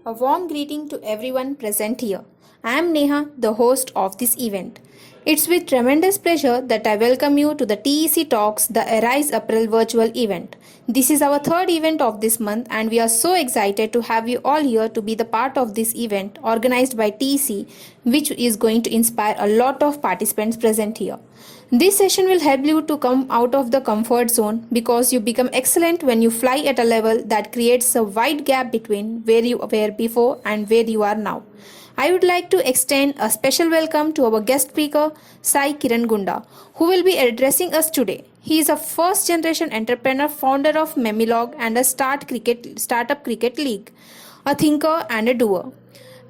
A warm greeting to everyone present here. I am Neha, the host of this event. It's with tremendous pleasure that I welcome you to the TEC Talks, the Arise April virtual event. This is our third event of this month, and we are so excited to have you all here to be the part of this event organized by TEC, which is going to inspire a lot of participants present here. This session will help you to come out of the comfort zone because you become excellent when you fly at a level that creates a wide gap between where you were before and where you are now. I would like to extend a special welcome to our guest speaker, Sai Kiran Gunda, who will be addressing us today. He is a first generation entrepreneur, founder of Memilog and a startup cricket league, a thinker and a doer.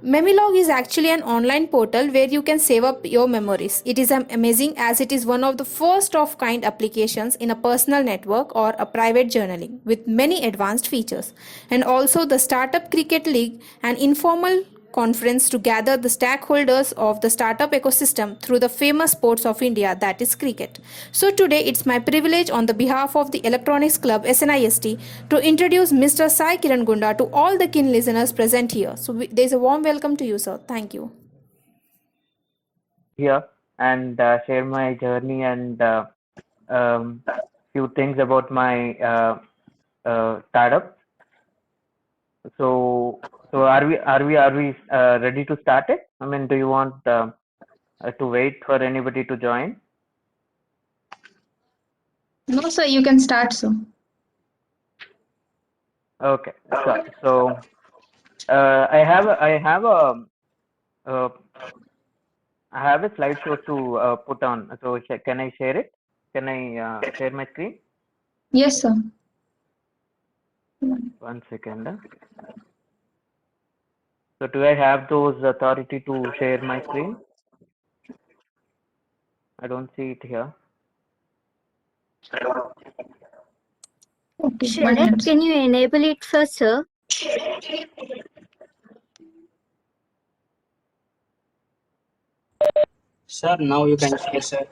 Memilog is actually an online portal where you can save up your memories. It is amazing as it is one of the first of kind applications in a personal network or a private journaling with many advanced features. And also the Startup Cricket League, an informal conference to gather the stakeholders of the startup ecosystem through the famous sports of India, that is cricket. So today it's my privilege on the behalf of the Electronics Club SNIST to introduce Mr. Sai Kiran Gunda to all the keen listeners present here. So there's a warm welcome to you, sir. Thank you. Here and share my journey and um, few things about my startup. So, are we ready to start it? I mean, do you want to wait for anybody to join? No, sir, you can start, sir. Okay, so uh, I have a slideshow to put on. So can I share it? Can I share my screen? Yes, sir. 1 second. So do I have those authority to share my screen? I don't see it here. Okay, 1 Sharath, minute. can you enable it first, sir? Sir, now you can share, sir.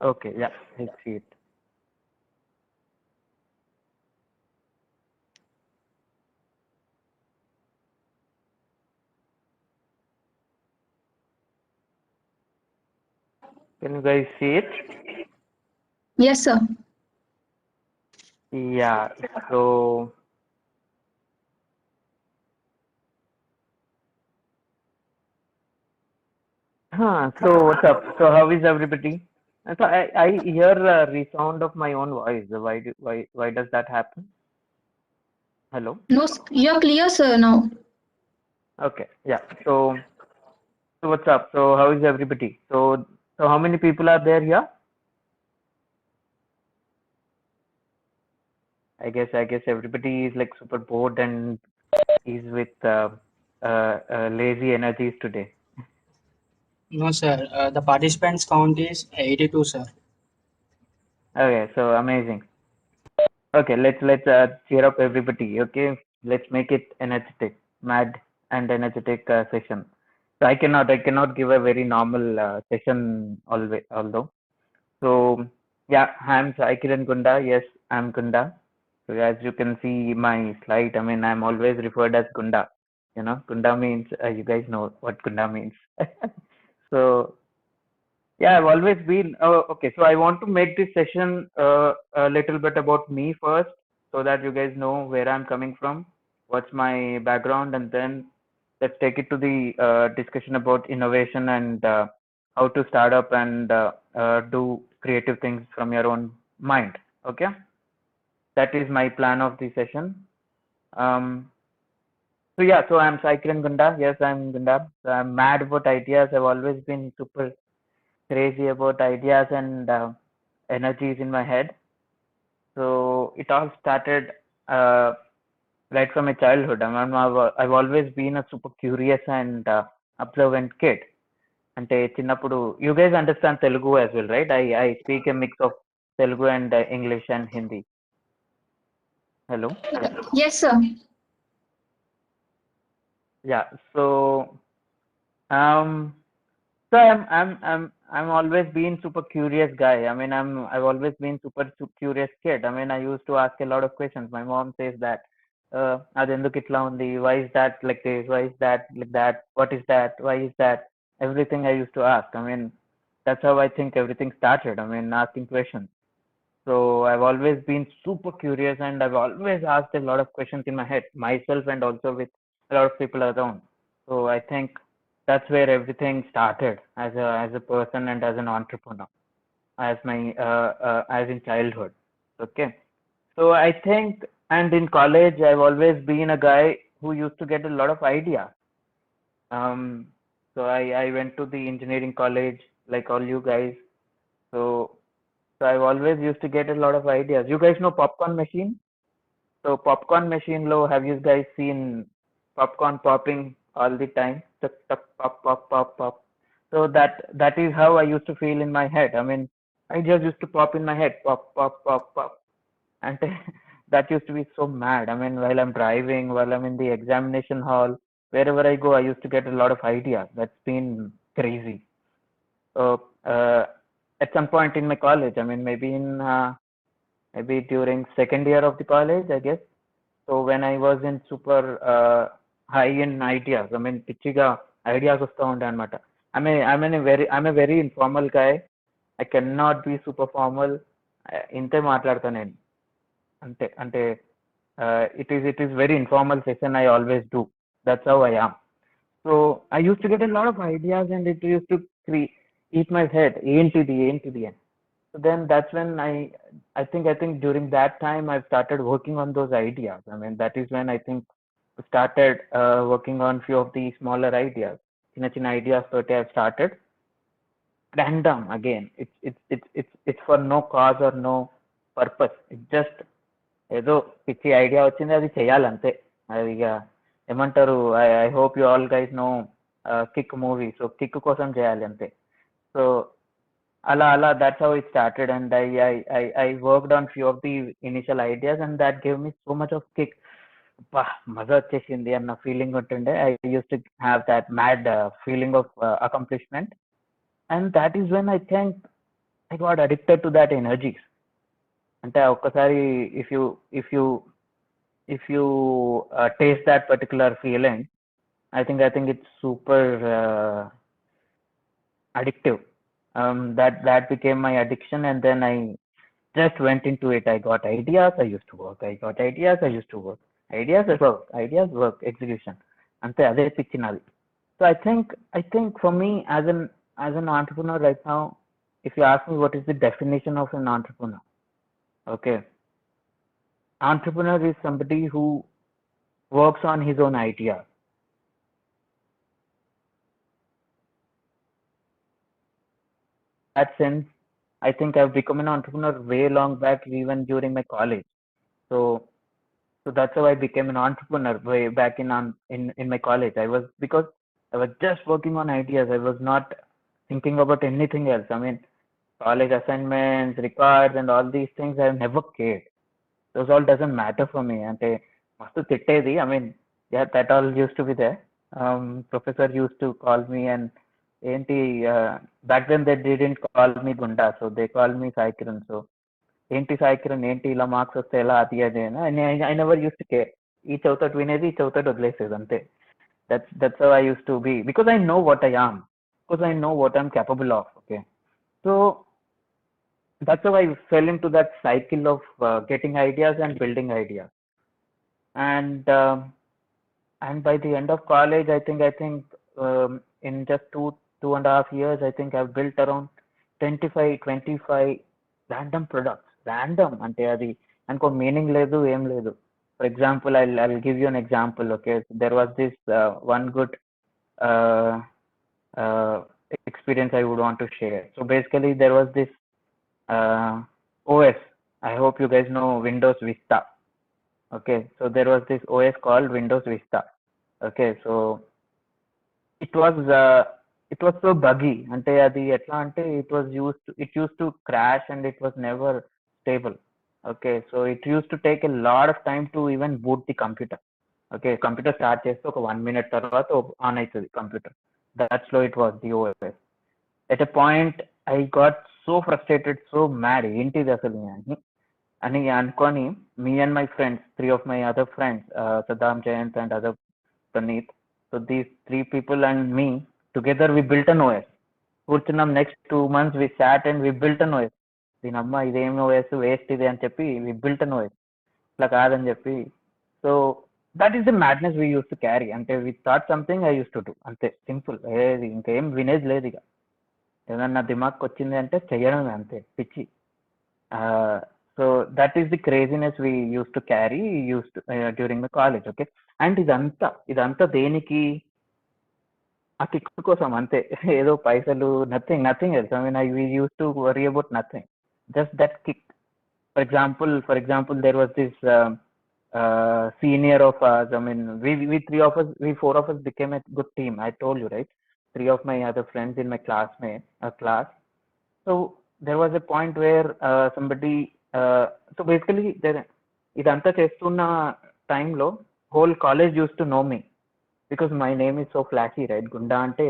Okay, yeah, I see it. Can you guys see it? Yes, sir. Yeah, so so what's up? So how is everybody? And so I hear a resound of my own voice. Why does that happen? Hello? No, you're clear, sir, now. Okay, yeah. So what's up? So how is everybody? So how many people are there here? I guess everybody is like super bored and is with lazy energies today. No, sir. The participants count is 82, sir. Okay, so amazing. Okay, let's cheer up everybody. Okay, let's make it energetic, mad and energetic session. So I cannot give a very normal session always although. So yeah, I'm Sai Kiran Gunda. Yes, I'm Gunda. So as you can see my slide, I mean I'm always referred as Gunda. You know, Gunda means you guys know what Gunda means. So yeah, I've always been. Oh, okay. So I want to make this session a little bit about me first, so that you guys know where I'm coming from, what's my background, and then let's take it to the discussion about innovation and how to start up and do creative things from your own mind. Okay, that is my plan of the session. Um, so yeah, so I'm Sai Kiran Gunda. Yes, I'm Gunda. So I'm mad about ideas. I've always been super crazy about ideas and energies in my head. So it all started uh, right from my childhood. I've always been a super curious and observant kid. అంటే చిన్నప్పుడు you guys understand Telugu as well, right? I speak a mix of Telugu and English and Hindi. Hello? Yeah. Yes, sir. Yeah. Um, so I'm always been super curious guy. I mean, I've always been super curious kid. I mean, I used to ask a lot of questions. My mom says that అది ఎందుకు ఇట్లా ఉంది, why is that like this, why is that like that, what is that, why is that, everything I used to ask. I mean, that's how I think everything started. I mean, asking questions. So I've always been super curious, and I've always asked a lot of questions in my head, myself and also with a lot of people around. So I think that's where everything started as a person and as an entrepreneur, as my as in childhood. Okay. So I think, and in college, I've always been a guy who used to get a lot of ideas. So I went to the engineering college like all you guys. So so I've always used to get a lot of ideas. You guys know popcorn machine? So popcorn machine low, have you guys seen popcorn popping all the time? Tuck, tuck, pop, pop, pop, pop. So that is how I used to feel in my head. I mean, I just used to pop in my head, pop, pop, pop, pop. And that used to be so mad. I mean, while I'm driving, while I'm in the examination hall, wherever I go, I used to get a lot of ideas. That's been crazy. So at some point in my college, I mean, maybe during second year of the college, I guess. So when I was in super high in ideas, I mean, పిచ్చిగా ideas వస్తూ ఉండే అనమాట. I'm a very informal guy. I cannot be super formal. ఇంతే మాట్లాడతా నేను. అంటే it is very informal session I always do. That's how I am. So I used to get a lot of ideas, and it used to eat my head. ఏంటిది అని. So then that's when I think during that time I've started working on those ideas. I mean, that is when I think started working on few of the smaller ideas. Chinna ideas that I've started random again. It's for no cause or no purpose. It's just ఏదో పిచ్చి idea వచ్చింది, అది చేయాలంతే. అది ఇక ఏమంటారు, I hope you all guys know Kick movie. So Kick కోసం చేయాలి అంతే. సో అలా that's how it started, and I worked on few of the initial ideas, and that gave me so much of kick. మజా వచ్చేసింది అన్న feeling ఉంటుండే. I used to have that mad feeling of accomplishment, and that is when I think I got addicted to that energy. అంటే ఒక్కసారి if you taste that particular feeling, I think it's super addictive. That became my addiction, and then I just went into it. I got ideas, I used to work. I got ideas, I used to work. Ideas work, execution. Ante ade పిచ్చి నాది. So I think for me as an entrepreneur right now, if you ask me what is the definition of an entrepreneur, okay, entrepreneur is somebody who works on his own ideas. That sense, I think I've become an entrepreneur way long back, even during my college. So that's how I became an entrepreneur way back in my college. Because I was just working on ideas. I was not thinking about anything else. I mean, college assignments, records, and all these things, I've never cared. Those all doesn't matter for me. అంటే మస్తు తిట్టేది. I mean, yeah, that all used to be there. Professor used to call me, and ఏంటి back then they didn't call me Gunda, so they called me Sai Kiran. So ఏంటి సాయి కిరణ్, ఏంటి ఇలా marks వస్తే ఎలా, అది అది అని. I never use to care. ఈ చదువుతాడు వినేది, ఈ చదువుతాడు వదిలేసేది అంతే. That's how I use to be, because I know what I am, because I know what I'm capable of. Okay, so that's how I fell into that cycle of getting ideas and building ideas. And by the end of college, I think in just 2.5 years, I think I've built around 25 random products. Random అంటే అది అనుకో meaning లేదు, ఏం లేదు. For example, I'll give you an example. Okay, so there was this one good experience I would want to share. So basically, there was this OS. I hope you guys know Windows Vista. Okay, so there was this OS called Windows Vista. Okay, so it was so buggy. అంటే అది ఎట్లా అంటే it used to crash, and it was never stable. Okay, so it used to take a lot of time to even boot the computer. Okay, computer start చేస్తే ఒక 1 minute తర్వాత on అవుతుంది computer. That slow it was, the OS. At a point I got so frustrated, so mad. ఏంటిది అసలు అని. అని అనుకొని, me and my friends, three of my other friends, Saddam, Jayant and other Praneeth. So these three people and me, together we built an OS. కూర్చున్నాం, next 2 months we sat and we built an OS. దీనమ్మ ఇదేమి OS waste ఇది అని చెప్పి we built an OS. ఇట్లా కాదని చెప్పి, so that is the madness we used to carry. అంటే we thought something I use to do, అంతే సింపుల్. ఏది ఇంకేం వినేజ్ లేదు ఇక. ఏదన్నా దిమాగ్ వచ్చింది అంటే చెయ్యడమే, అంతే పిచ్చి. So that is the craziness we used to carry during the college. Okay, and ఇదంతా దేనికి? ఆ కిక్ కోసం అంతే. ఏదో పైసలు, nothing else. I mean we used to worry about nothing, just that kick. For example, there was this senior of us. I mean, we four of us became a good team. I told you, right? Three of my other friends in my class. So there was a point where somebody. So basically, idanta chestuna time lo whole college used to know me because my name is so flashy, right? Gunda ante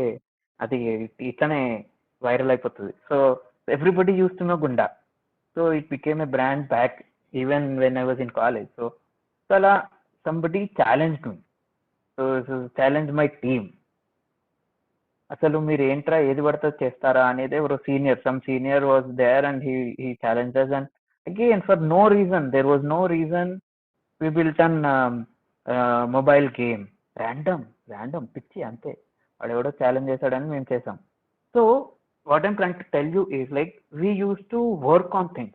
adi itlane viral అయిపోతుంది. So everybody used to know Gunda. So it became a brand back even when I was in college. So అలా somebody challenged me. So challenged my team. అసలు మీరు ఏంట్రా ఏది పడితే చేస్తారా అనేది ఒక some senior was there and he challenge us, and again for no reason, there was no reason, we built an mobile game. random పిచ్చి, అంతే. వాడు ఎవడో ఛాలెంజ్ చేశాడని మేము చేసాం. So what I'm trying to tell you is, like, we used to work on things.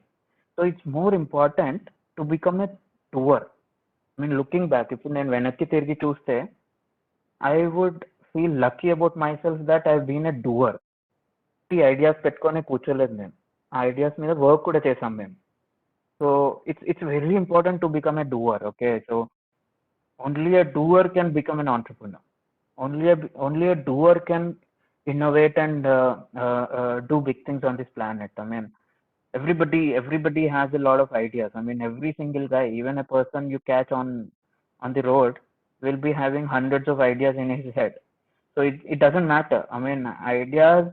So it's more important to become a doer. I mean, looking back, if నేను వెనక్కి తిరిగి చూస్తే, I would feel lucky about myself that I've been a doer. ఈ ideas పెట్టుకొని కూర్చోలేదు నేను, ఆ ideas మీద వర్క్ కూడా చేసాం మేము. So it's very important to become a doer. Okay, so only a doer can become an entrepreneur. Only a doer can innovate and do big things on this planet. I mean, everybody has a lot of ideas. I mean, every single guy, even a person you catch on the road, will be having hundreds of ideas in his head. So it doesn't matter. I mean, ideas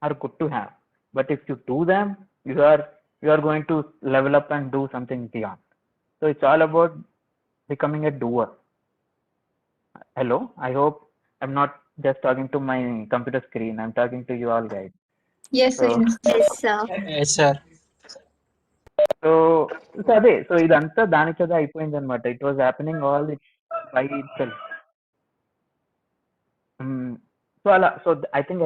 are good to have, but if you do them, you are going to level up and do something beyond. So it's all about becoming a doer. Hello, I hope I'm not just talking to my computer screen. I'm talking to you all guys. Yes, sir. So Yes. Yes, sir. Yes, sir. So అదే, so ఇదంతా దాని చదువు అయిపోయింది అనమాట. It was happening all by itself. So అలా, so I think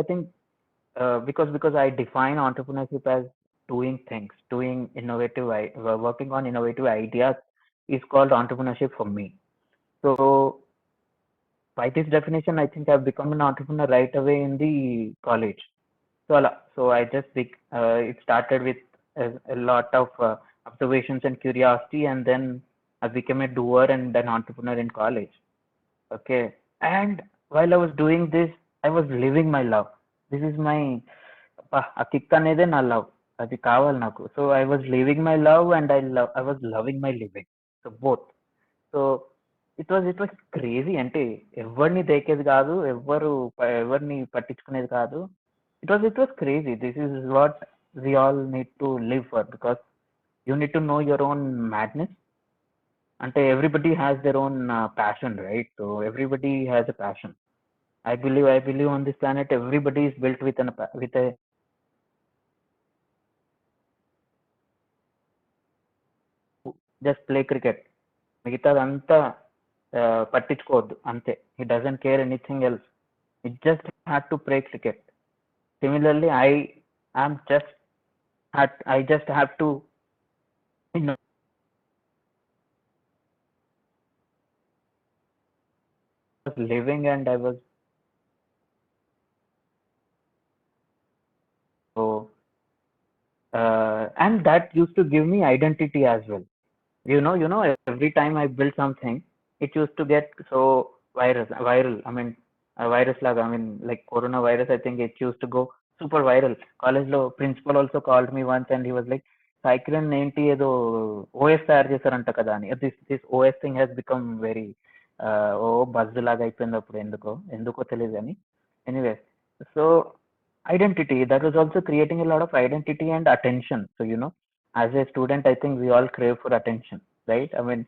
because I define entrepreneurship as doing things, working on innovative ideas is called entrepreneurship for me. So by this definition, I think I've become an entrepreneur right away in the college. So I just it started with a lot of observations and curiosity, and then I became a doer and an entrepreneur in college. Okay, and while I was doing this, I was living my love. This is my ఆ kick అనేదే నా love, అది కావాలి నాకు. So I was living my love and I was loving my living. So both. So it was crazy. అంటే ఎవరిని దేకేది కాదు, ఎవరిని పట్టించుకునేది కాదు. It was crazy. This is what we all need to live for, because you need to know your own madness. Ante everybody has their own passion, right? So everybody has a passion. I believe on this planet everybody is built with a just play cricket. మిగతాదంతా పట్టించుకోవద్దు, అంతే. He doesn't care anything else. He just had to play cricket. Similarly, I just have to, you know, was living and I was so and that used to give me identity as well. You know, every time I built something, it used to get so viral. I mean, a virus laga. I mean, like coronavirus, I think it used to go super viral. College lo principal also called me once and he was like, Cyclone ఏంటి ఏదో OS తయారు చేశారంట కదా అని. This OS thing has become very buzz లాగా అయిపోయింది అప్పుడు. ఎందుకో తెలియదు కానీ. Anyways, so identity, that was also creating a lot of identity and attention. So as a student, I think we all crave for attention, right? I mean,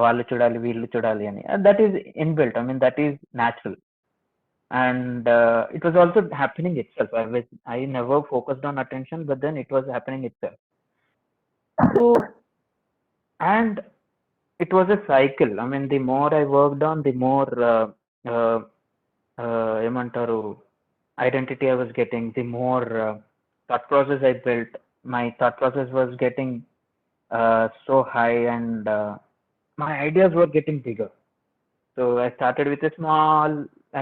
వాళ్ళు చూడాలి వీళ్ళు చూడాలి అని, that is inbuilt. I mean, that is natural. And it was also happening itself. I never focused on attention, but then it was happening itself. So, and it was a cycle. I mean, the more I worked on, the more ఏమంటారు identity I was getting, the more thought process I built. My thought process was getting so high, and my ideas were getting bigger. So I started with a small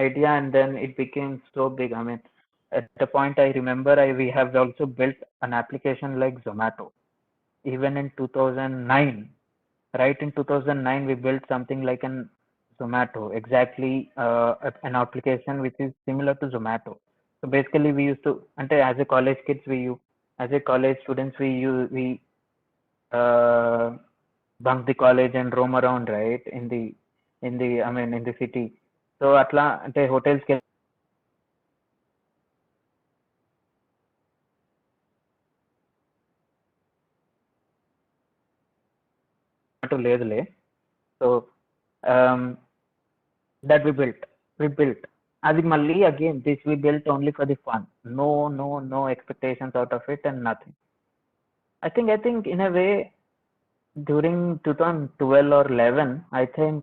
idea, and then it became so big. I mean, at the point I remember, we have also built an application like Zomato. Even in 2009, right in 2009, we built something like an Zomato, exactly an application which is similar to Zomato. So basically, we used to, as a college kids, as a college students, we bunk the college and roam around, right, I mean, in the city. So atla ante hotels కి లేదులే. So that we built అది మళ్ళీ again, this we built only for the fun. No expectations out of it and nothing. I think in a way, during 2012 or 11, I think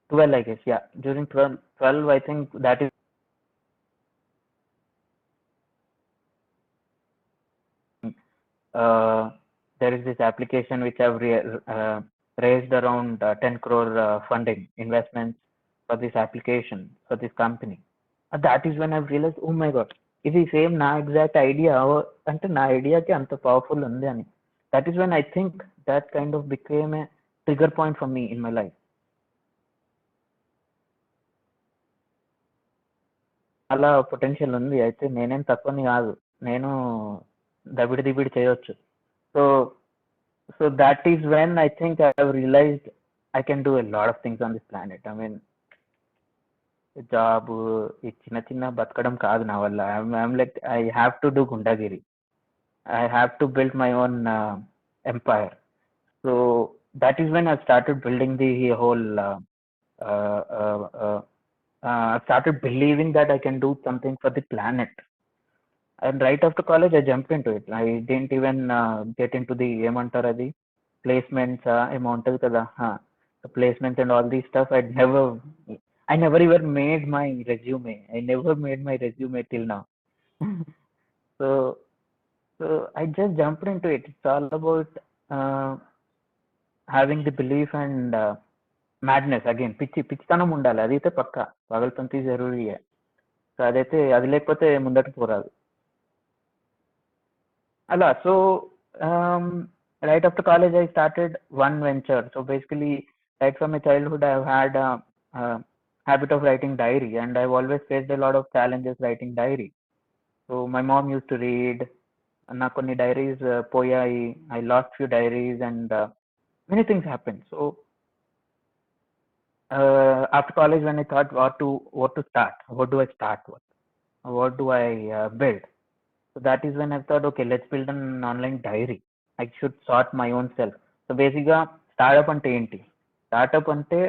12, I guess, yeah, during 12, I think that is there is this application which have raised around 10 crore funding investments for this application, for this company. That is when I've realized, oh my god, ఇది same నా exact idea, అంటే నా ఐడియాకి అంత powerful ఉంది అని. That is when I think that kind of became a trigger point for me in my life. చాలా potential ఉంది, అయితే నేనేం తక్కువని కాదు, నేను దబిడి చేయొచ్చు. So that is when I think I have realized I can do a lot of things on this planet. I mean, job, ఈ చిన్న బతకడం కాదు నా వల్ల. I'm like, I have to do gundagiri. I have to build my own empire. So that is when I started building the whole I started believing that I can do something for the planet. And right after college, I jumped into it. I didn't even get into the ఏమంటారు అది, placements, ఏమో ఉంటుంది కదా, the placements and all these stuff. I never even made my resume. I never made my resume till now. so so I just jumped into it. It's all about having the belief and madness. Again, పిచ్చితనం ఉండాలి, అదైతే పక్క, పగలపంతి జరూరీయే. So అదైతే, అది లేకపోతే ముందట పోరాదు అలా. So right after college, I started one venture. So basically, right from my childhood, I've had a habit of writing diary, and I've always faced a lot of challenges writing diary. So my mom used to read, నాకు కొన్ని diaries పోయాయి, I lost few diaries, and many things happened. So after college, when I thought what to start, what do I start with, what do I build? So that is when I thought, okay, let's build an online diary. I should sort my own self. So basically, startup ante enti? Startup ante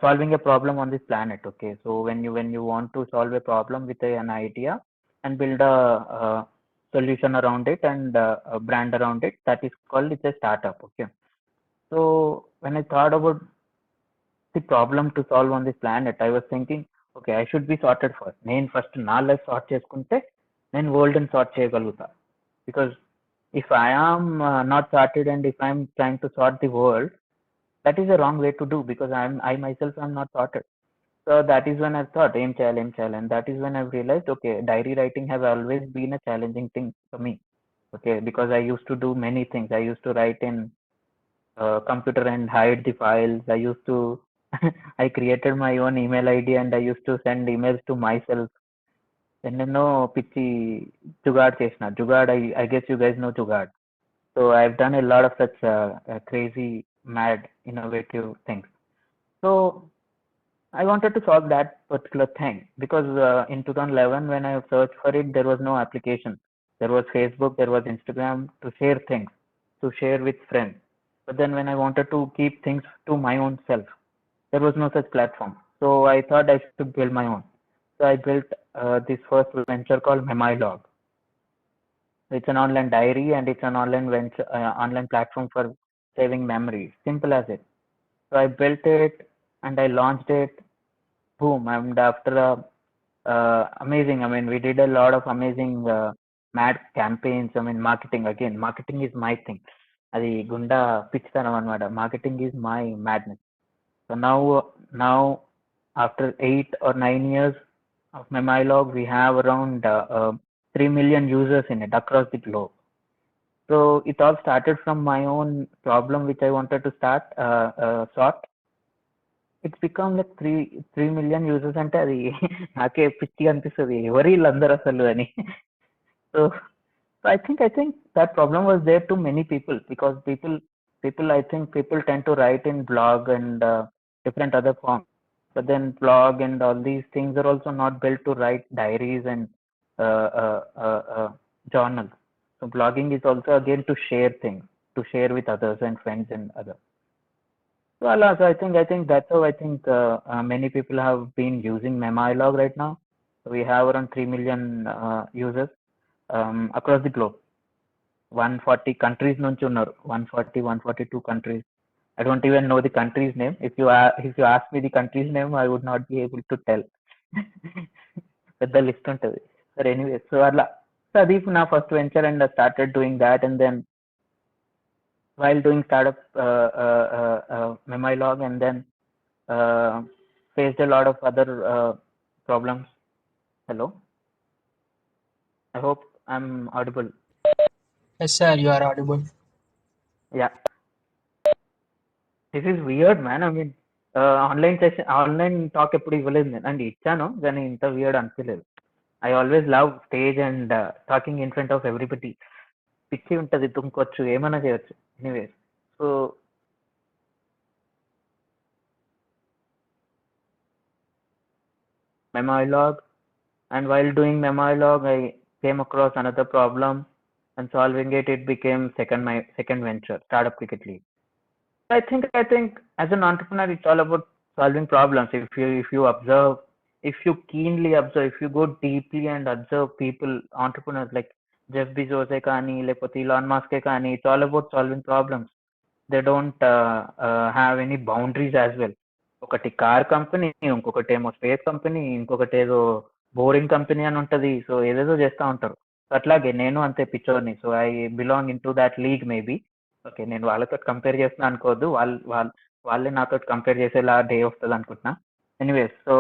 solving a problem on this planet. Okay, so when you want to solve a problem with an idea and build a solution around it and a brand around it, that is called, it's a startup. Okay, so when I thought about the problem to solve on this planet, I was thinking, okay, I should be sorted first. నేను first నా life sort చేసుకుంటే నేను world sort చేయగలుగుతా. Because if I am not sorted, and if I'm trying to sort the world, that is a wrong way to do, because I myself am not sorted. So that is when I thought, ఏం చేయాలి, and that is when I've realized, okay, diary writing has always been a challenging thing for me. Okay, because I used to do many things. I used to write in computer and hide the files. I used to I created my own email ID, and I used to send emails to myself. ఎన్నెన్నో పిచ్చి జుగాడ్ చేసిన. I guess you guys know Jugaad. So I've done a lot of such crazy, mad, innovative things. So I wanted to solve that particular thing, because in 2011, when I searched for it, there was no application. There was Facebook, there was Instagram to share things, to share with friends. But then when I wanted to keep things to my own self, there was no such platform. So I thought I should build my own. So I built this first venture called Memilog. It's an online diary and it's an online venture, online platform for saving memories. Simple as it. So I built it and I launched it. Boom! And after a amazing, I mean, we did a lot of amazing mad campaigns. I mean, marketing again. Marketing is my thing. అది గుండా పిచ్చితనం అనమాట. Marketing is my madness. So now after 8 or 9 years of Memilog, we have around 3 million users in it across the globe. So it all started from my own problem, which I wanted to sort. It's become like 3 million users అంటే అది నాకే పిచ్చి అనిపిస్తుంది ఎవరు వీళ్ళందరూ అసలు అని. So I think that problem was there to many people because I think people tend to write in blog and different other forms. But then blog and all these things are also not built to write diaries and journals. So blogging is also again to share things, to share with others and friends and others. So I think that's how I think many people have been using Memilog right now. So we have around 3 million users across the globe. 140 countries నుంచి ఉన్నారు. 142 countries. I don't even know the country's name. If you ask me the country's name, I would not be able to tell. పెద్ద list ఉంటుంది. But anyway, so అలా so అది నా first venture and I started doing that, and then while doing startup Memilog, and then faced a lot of other problems. Hello, I hope I'm audible. Yes, sir, you are audible. Yeah, this is weird, man. I mean, online talk ఎప్పుడు ఇవ్వలేదు నేను, and ఇచ్చాను కానీ ఇంత weird అనిపించలేదు. I always love stage and talking in front of everybody. పిచ్చి ఉంటుంది, తుంకొచ్చు, ఏమైనా చేయొచ్చు. Anyways, so Memilog, and while doing Memilog, I came across another problem, and solving it, it became my second venture, Startup Cricket League. I think as an entrepreneur, it's all about solving problems. If you observe, if you keenly observe, if you go deeply and observe people, entrepreneurs like Jeff Bezos కానీ లేకపోతే Elon Musk కానీ, it's all about solving problems. They don't have any boundaries as well. ఒకటి car company, ఇంకొకటి ఏమో space company, ఇంకొకటి ఏదో boring company అని ఉంటుంది. సో ఏదేదో చేస్తూ ఉంటారు. సో అట్లాగే నేను అంతే పిచ్చోర్ని. So I belong in to that league maybe. Okay, నేను వాళ్ళతో కంపేర్ చేస్తున్నా అనుకోవద్దు, వాళ్ళే నాతో కంపేర్ చేసేలా డే వస్తుంది అనుకుంటున్నా. Anyways, so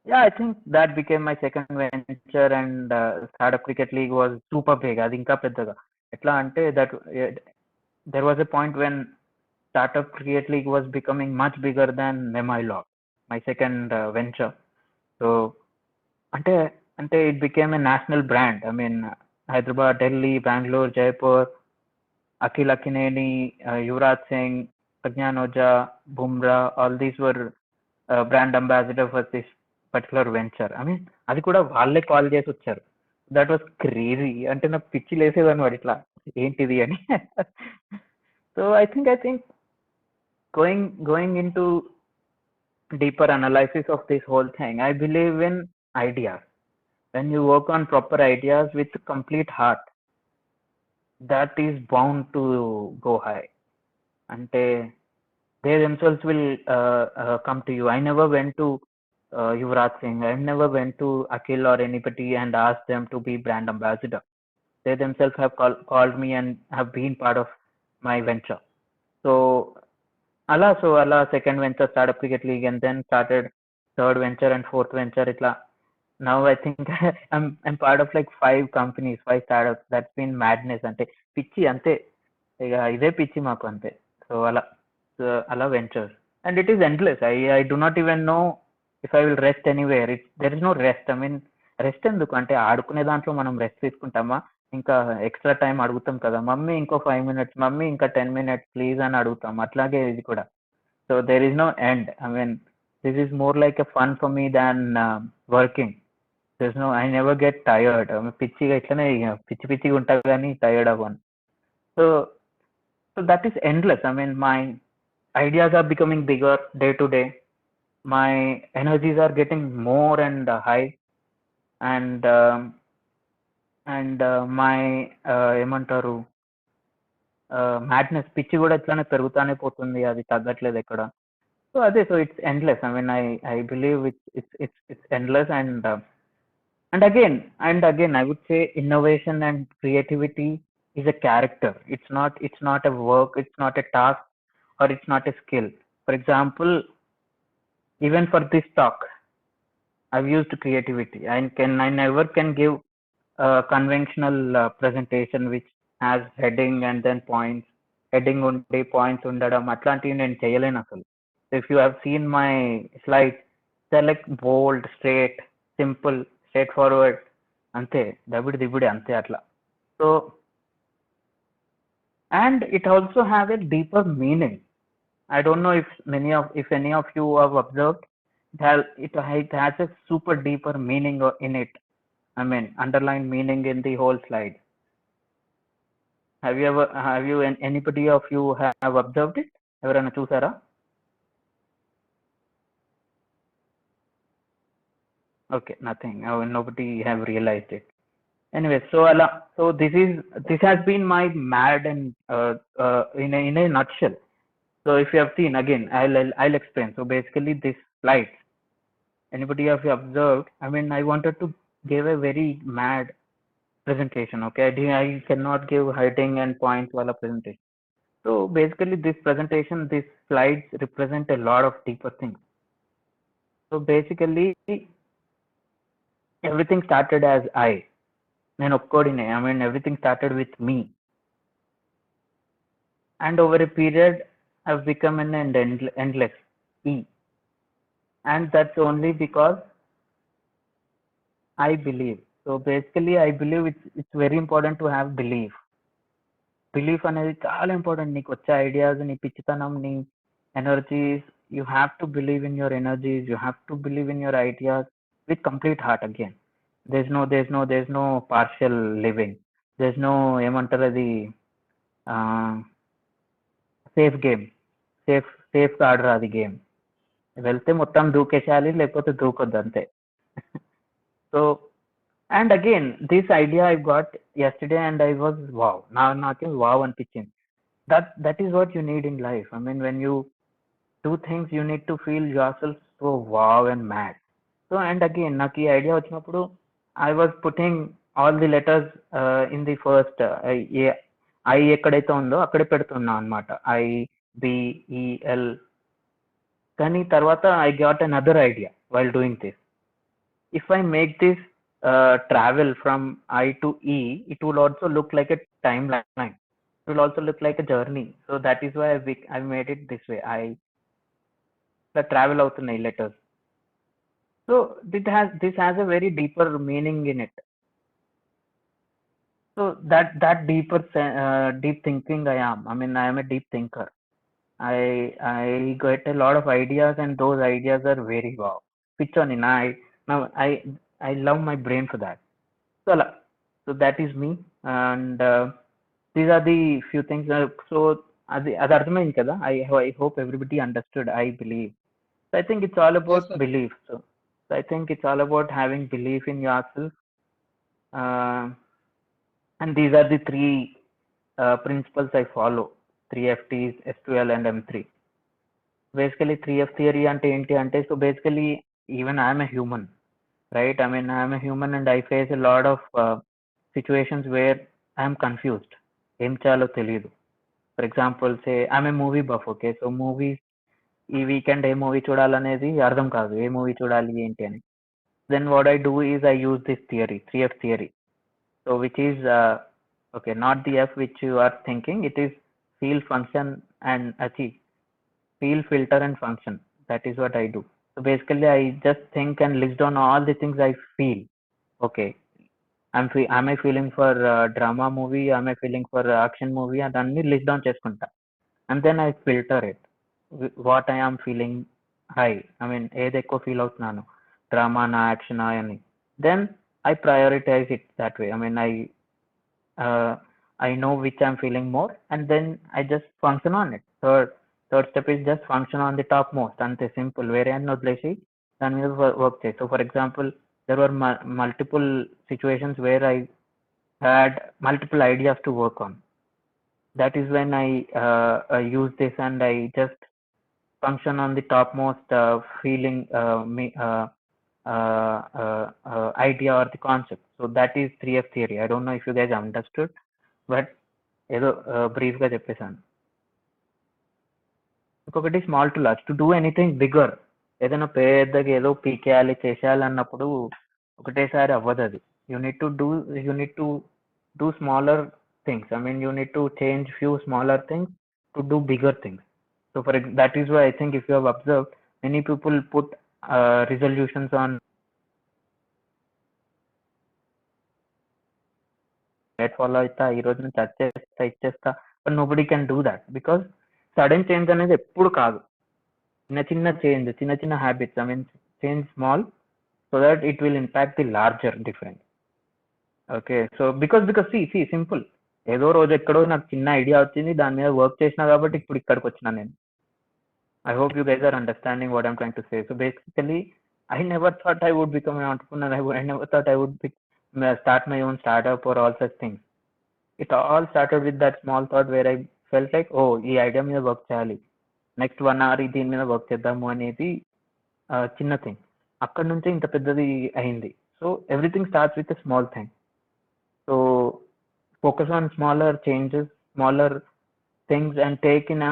yeah, I think that became my second venture, and Startup Cricket League was super big. అది ఇంకా పెద్దగా. ఎట్లా అంటే that there was a point when Startup Cricket League was becoming much bigger than Memilog, my second venture. So అంటే it became a national brand. I mean, Hyderabad, Delhi, Bangalore, Jaipur, Akhil Akineni, Yuvraj Singh, Pragyan Ojha, Bumrah, all these were brand ambassador for this particular venture. I mean, అది కూడా వాళ్ళే call చేసి వచ్చారు. That was crazy. అంటే నాకు పిచ్చి లేసేదని వాడు ఇట్లా ఏంటిది అని. So I think going into deeper analysis of this whole thing, I believe in ideas. When you work on proper ideas with complete heart, that is bound to go high. Ante they themselves will come to you. I never went to Yuvraj Singh, I never went to Akhil or anybody and asked them to be brand ambassador. They themselves have called me and have been part of my venture. So అలా second venture Startup Cricket League, and then started third venture and fourth venture. Itla now I think I'm part of like 5 companies, 5 startups. That's been madness. అంటే పిచ్చి అంతే, ఇక ఇదే పిచ్చి మాకు అంతే. So అలా ventures, and it is endless. I do not even know if I will rest anywhere. There is no rest. I mean, rest ఎందుకు అంటే ఆడుకునే దాంట్లో మనం రెస్ట్ తీసుకుంటామా? ఇంకా ఎక్స్ట్రా టైం అడుగుతాం కదా, మమ్మీ ఇంకో 5 minutes, మమ్మీ ఇంకా 10 minutes ప్లీజ్ అని అడుగుతాం. అట్లాగే ఇది కూడా. So there is no end. I mean, this is more like a fun for me than working. I never get tired. పిచ్చిగా ఇట్లనే పిచ్చిగా ఉంటా కానీ టైర్డ్ అవ్వను. So that is endless. I mean, my ideas are becoming bigger day to day. My energies are getting more and high, and my ఏమంటారు madness పిచ్చి కూడా ఇట్లానే పెరుగుతానే పోతుంది, అది తగ్గట్లేదు ఎక్కడ. సో అదే, so it's endless. I mean I believe it's endless. And again I would say innovation and creativity is a character. It's not a work, it's not a task, or it's not a skill. For example, even for this talk I've used creativity. I never can give a conventional presentation which has heading and then points, heading unde points ఉండడం అట్లాంటివి నేను చేయలేను అసలు. If you have seen my slides, they're like bold, straight, simple, straightforward, అంతే దబిడి అంతే అట్లా. So and it also has a deeper meaning. I don't know if any of you have observed that it has a super deeper meaning in it. I mean, underlying meaning in the whole slide. Have you anybody of you have observed it? ఎవరైనా చూసారా? Okay, nothing. Nobody have realized it. Anyway, so this has been my mad and in a nutshell. So if you have seen, again, I'll explain. So basically, this slide, anybody have you observed? I mean, I wanted to give a very mad presentation. Okay, I cannot give heading and points while a presentation. So basically, this presentation, these slides represent a lot of deeper things. So basically, everything started as నేను ఒక్కడినే. I mean, everything started with me, and over a period I've become an endless E, and that's only because I believe. So basically I believe it's very important to have belief. అనేది చాలా important. నీకు వచ్చే ideas, నీ పిచ్చితనం, నీ energies, you have to believe in your energies, you have to believe in your ideas with complete heart. Again, there's no partial living, there's no ఏమంటారు అది safe card రా అది గేమ్. వెళ్తే మొత్తం దూకేసేయాలి, లేకపోతే దూకొద్దు అంతే. So and again this idea I got yesterday and I was wow. నాకేం wow అనిపించింది. that is what you need in life. I mean, when you do things, you need to feel yourself so wow and mad. So and again నాకు ఈ idea వచ్చినప్పుడు I was putting all the letters in the first I ఎక్కడైతే ఉందో అక్కడే పెడుతున్నా అనమాట, IBEL. కానీ తర్వాత I got another idea while doing this. If I make this travel from I to E, it will also look like a timeline. It will also look like a journey. So that is why I made it this way. The travel అవుతున్నాయి letters. So this has a very deeper meaning in it. So that deeper deep thinking I am. I mean, I am a deep thinker. I get a lot of ideas, and those ideas are very wow. Pitch on in I love my brain for that. So that is me, and these are the few things. So అది అర్థమైంది కదా? I hope everybody understood. I believe. So I think it's all about belief. So I think it's all about having belief in yourself. And these are the three principles I follow: 3FTs, S2L, and M3. Basically 3F theory ante enti ante, so basically even I am a human, right? I mean, I am a human and I face a lot of situations where I am confused. Em chalo teliyadu. For example, say I'm a movie buff, okay? So movies, ఈ weekend ఏ movie చూడాలనేది అర్థం కాదు, ఏ movie చూడాలి ఏంటి అని. Then what I do is I use this theory, 3F theory. So which is okay, not the F which you are thinking. It is feel, function, and achieve. Feel, filter, and function. That is what I do. So basically I just think and list down all the things I feel. Okay, am I feeling for drama movie, am I feeling for action movie, and అన్ని list down చేసుకుంటా. And then I filter it. What I am feeling high. I mean, ఏది ఎక్కువ feel అవుతున్నాను, డ్రామానా, యాక్షనా అని. then I prioritize it that way. I mean, I know which I'm feeling more, and then I just function on it. Third step is just function on the topmost. అంతే simple. వేరే అన్ని వదిలేసి దాని మీద work చేయి. So for example there were multiple situations where I had multiple ideas to work on. That is when I use this and I just function on the topmost feeling idea or the concept. So that is 3F theory. I don't know if you guys understood, but ఏదో బ్రీఫ్గా చెప్పేశాను. ఇంకొకటి small to large, to do anything bigger. ఏదైనా పెద్దగా ఏదో పీకేయాలి చేసేయాలి అన్నప్పుడు ఒకటేసారి అవ్వదు అది. You need to do smaller things. I mean you need to change few smaller things to do bigger things. So that is why I think if you have observed, many people put resolutions on follow అయితే ఈ రోజు నుంచి ఇచ్చేస్తా, but nobody can do that because sudden change అనేది ఎప్పుడు కాదు. చిన్న change, చిన్న habits, I mean change small so that it will impact the larger difference. Okay, so because see simple. ఏదో రోజు ఎక్కడో నాకు చిన్న ఐడియా వచ్చింది, దాని మీద వర్క్ చేసినా కాబట్టి ఇప్పుడు ఇక్కడికి వచ్చినా నేను. I hope you guys are understanding what I'm trying to say. So basically, I never thought I would become an entrepreneur. I never thought I would start my own startup or all such things. It all started with that small thought where I felt like, oh, ఈ idea మీద work చేయాలి, next 1 hour దీని మీద work చేద్దాము అనేది చిన్న thing. అక్కడ నుంచి ఇంత పెద్దది అయింది. So everything starts with a small thing. So focus on smaller changes, smaller things and take in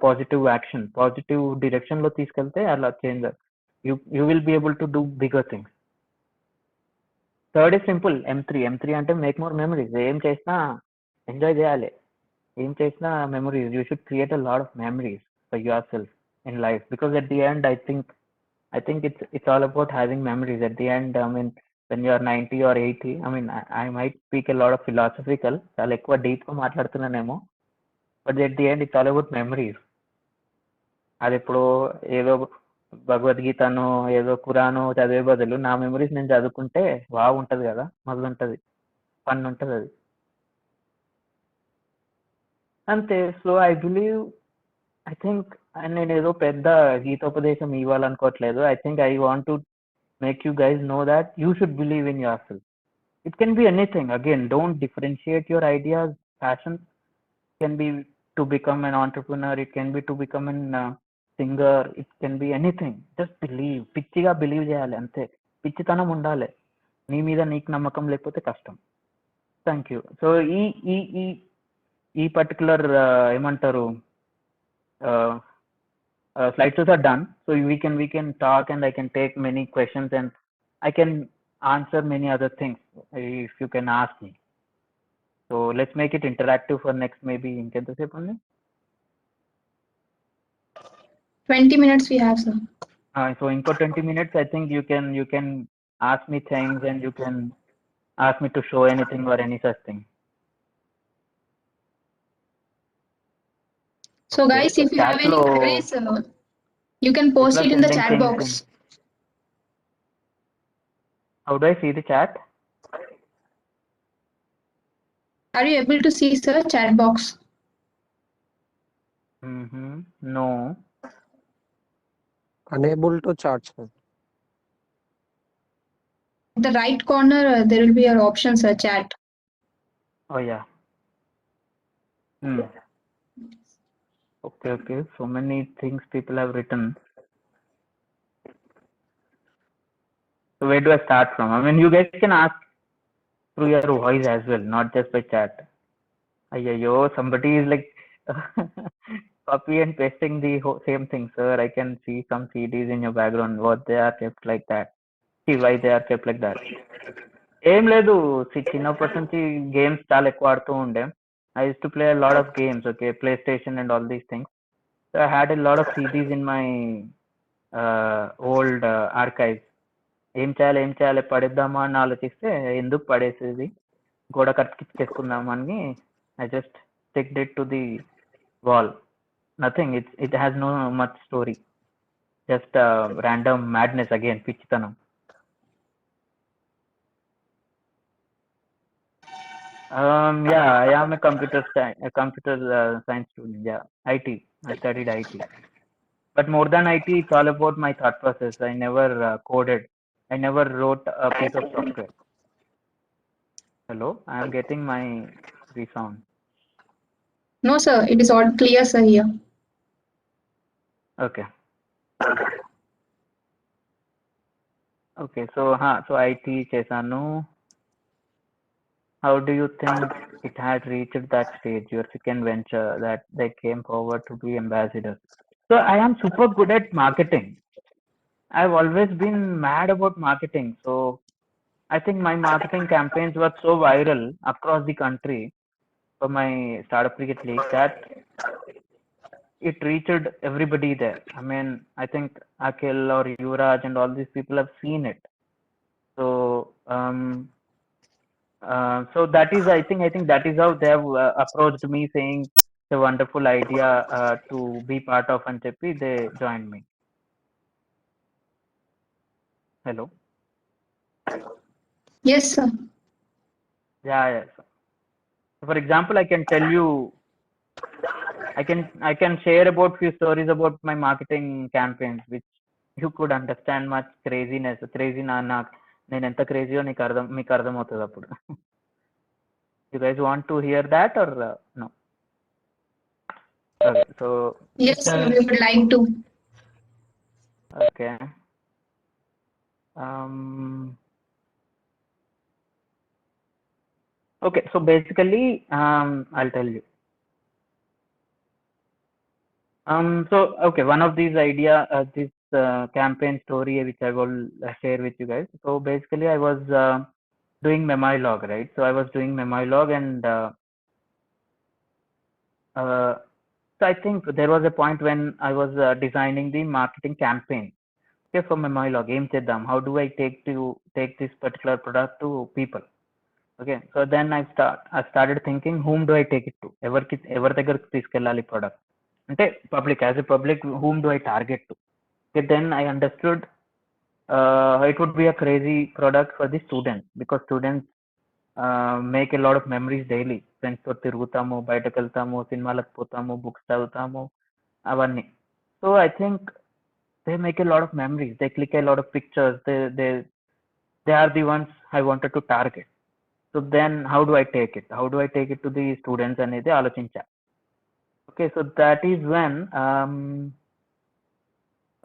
positive action, positive direction లో తీసుకెళ్తే అలా change you will be able to do bigger things. Third is simple, M3 అంటే make more memories. ఏం చేసినా enjoy చేయాలి, ఏం చేసినా memories. You should create a lot of memories for your self in life because at the end I think it's all about having memories at the end. I mean when you are 90 or 80, I mean I might speak a lot of philosophical, చాలా ఎక్కువ deep గా మాట్లాడుతున్నానేమో, but at the end it's all about memories. అది ఇప్పుడు ఏదో భగవద్గీతను ఏదో ఖురాను చదివే బదులు నా మెమరీస్ నేను చదువుకుంటే బాగుంటది కదా, మొదలు ఉంటుంది, ఫన్ ఉంటుంది అది అంతే. సో ఐ థింక్ నేను ఏదో పెద్ద గీతోపదేశం ఇవ్వాలనుకోవట్లేదు. I think I want to make you guys know that you should believe in yourself. It can be anything. Again, don't differentiate your ideas, passions. It can be to become an entrepreneur, it can be to become a singer, it can be anything. Just believe. పిచ్చిగా believe చేయాలి అంతే. పిచ్చితనం ఉండాలి. నీ మీద నీకు నమ్మకం లేకపోతే కష్టం. Thank you. సో ఈ పర్టికులర్ ఏమంటారు slides are done, so we can talk and I can take many questions and I can answer many other things if you can ask me. So let's make it interactive for next maybe ఇంకెంత సేపు ఉంది? 20 minutes we have, sir. So ఇంకో 20 minutes I think you can ask me things and you can ask me to show anything or any such thing. So Okay. guys, if you have Chat any lo queries, you can post itla it in the sending chat things box. in. How do I see the chat? Are you able to see, sir, chat box? No. Unable to chat, sir. In the right corner, there will be your option, sir, chat. Oh yeah. Okay. So many things people have written. So where do I start from? I mean, you guys can ask through your voice as well, not just by chat. Ayyo, somebody is like copy and pasting the same thing, sir. I can see some CDs in your background. What they are kept like that? See why they are kept like that? ఏం లేదు, చిన్నప్పటి నుంచి games చాలా ఎక్కువ ఆడుతూ ఉండే. I used to play a lot of games, okay, PlayStation and all these things. So I had a lot of CDs in my old archives. ఏం చేయాలి పడేద్దామా అని ఆలోచిస్తే ఎందుకు పడేసేది, గోడ కట్టించేసుకుందామని I just sticked it to the wall. Nothing, it has no much story, just random madness again, పిచ్చితనం. Yeah, I am a computer science student. Yeah, IT. I studied IT. But more than IT, it's all about my thought process. I never coded. I never wrote a piece of software. Hello, I am getting my resound. No, sir. It is all clear, sir, here. Okay. Okay. So IT చేశాను. How do you think it had reached that stage, your second venture, that they came forward to be ambassadors? So I am super good at marketing. I've always been mad about marketing. So I think my marketing campaigns were so viral across the country for my startup cricket league that it reached everybody there. I mean, I think Akhil or Yuvraj and all these people have seen it. So so that is, I think that is how they have approached me, saying it's a wonderful idea to be part of, and చెప్పి they joined me. Hello. Yes, sir. Yeah. So for example, I can tell you, I can share about few stories about my marketing campaigns, which you could understand much craziness. Crazy నాకు నేను ఎంత క్రేజీయో మీకు అర్థమవుతుంది అప్పుడు. You guys want to hear that or no? Okay, so Yes, sir. We would like to. okay. Um, okay, so basically, I'll tell you. So okay, one of these this campaign story which I will share with you guys. So basically, I was doing Memoilog, right? So I was doing Memoilog, and uh, so I think there was a point when I was designing the marketing campaign. Okay, for Memoilog, aim చేద్దాం. How do I take this particular product to people? Okay, so then I started thinking, whom do I take it to? ఎవరి దగ్గరికి తీసుకెళ్ళాలి product? అంటే as a public, whom do I target to? Okay, then I understood it would be a crazy product for the students, because students make a lot of memories daily. Friends తో తిరుగుతాము, బయటకు వెళ్తాము, సినిమాలకు పోతాము, books చదువుతాము, అవన్నీ. So I think they make a lot of memories. They click a lot of pictures. They are the ones I wanted to target. So then how do I take it? How do I take it to the students అనేది ఆలోచించా. Okay, so that is when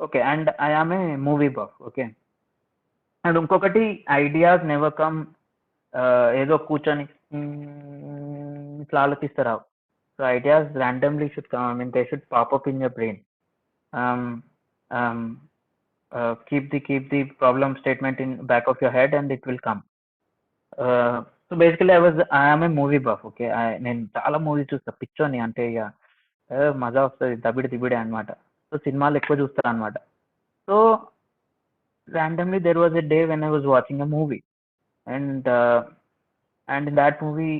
okay, and I am a movie buff. Okay, and ఇంకొకటి ideas never come ఏదో కూర్చొని ఇట్లా ఆలోచిస్తారు. So ideas randomly should come. I mean, they should pop up in your brain. Um, um, keep the problem statement in back of your head and it will come. So basically I am a movie buff. Okay, నేను చాలా movies చూస్తా, పిచ్చోని అంటే ఇక మజా వస్తుంది, దబిడి దిబిడి అనమాట. So సినిమాలు ఎక్కువ చూస్తాను అనమాట. So randomly there was a day when I was watching a movie, and in that movie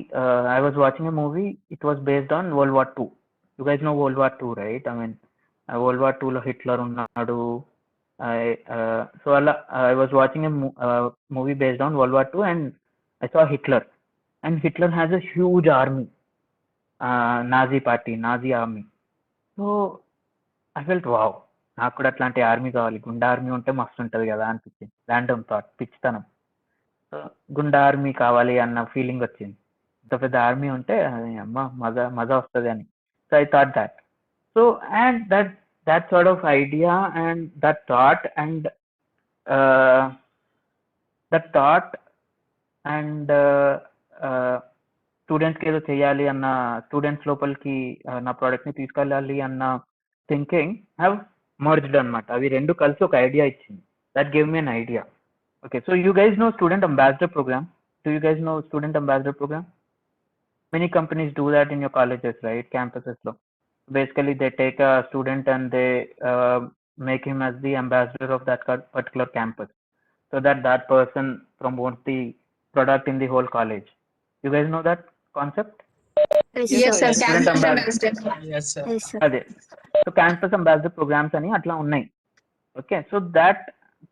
I was watching a movie. It was based on World War II. You guys know World War II, right? I mean, World War II లో Hitler ఉన్నాడు. So I was watching a movie based on World War II, and I saw Hitler, and Hitler has a huge army, Nazi army. So I felt, wow, నాకు కూడా అట్లాంటి army కావాలి, గుండా army ఉంటే మస్తు ఉంటుంది కదా అనిపించింది. ర్యాండమ్ థాట్, పిచ్చితనం. సో గుండా ఆర్మీ కావాలి అన్న ఫీలింగ్ వచ్చింది. ఇంత పెద్ద ఆర్మీ ఉంటే అమ్మ మజా వస్తుంది అని. So I thought that. So and that sort of idea and that thought and uh, that thought and స్టూడెంట్స్కి ఏదో చేయాలి అన్న, స్టూడెంట్స్ లోపలికి నా ప్రోడక్ట్ని తీసుకెళ్ళాలి అన్న థింకింగ్ హ్యావ్ మర్జ్డ్ అనమాట. అవి రెండు కలిసి ఒక ఐడియా ఇచ్చింది. That gave me an idea. Okay, so you guys know student ambassador program. Do you guys know student ambassador program? Many companies do that in your colleges, right? Campuses lo. Basically, they take a student and they make him as the ambassador of that particular campus, so that that person promotes the product in the whole college. You guys know that concept? Yes, Yes, sir. sir. Student Campus ambassador. ambassador. Yes, sir. Yes, sir. అదే. So campus ambassador programs అని అట్లా ఉన్నాయి. Okay, so that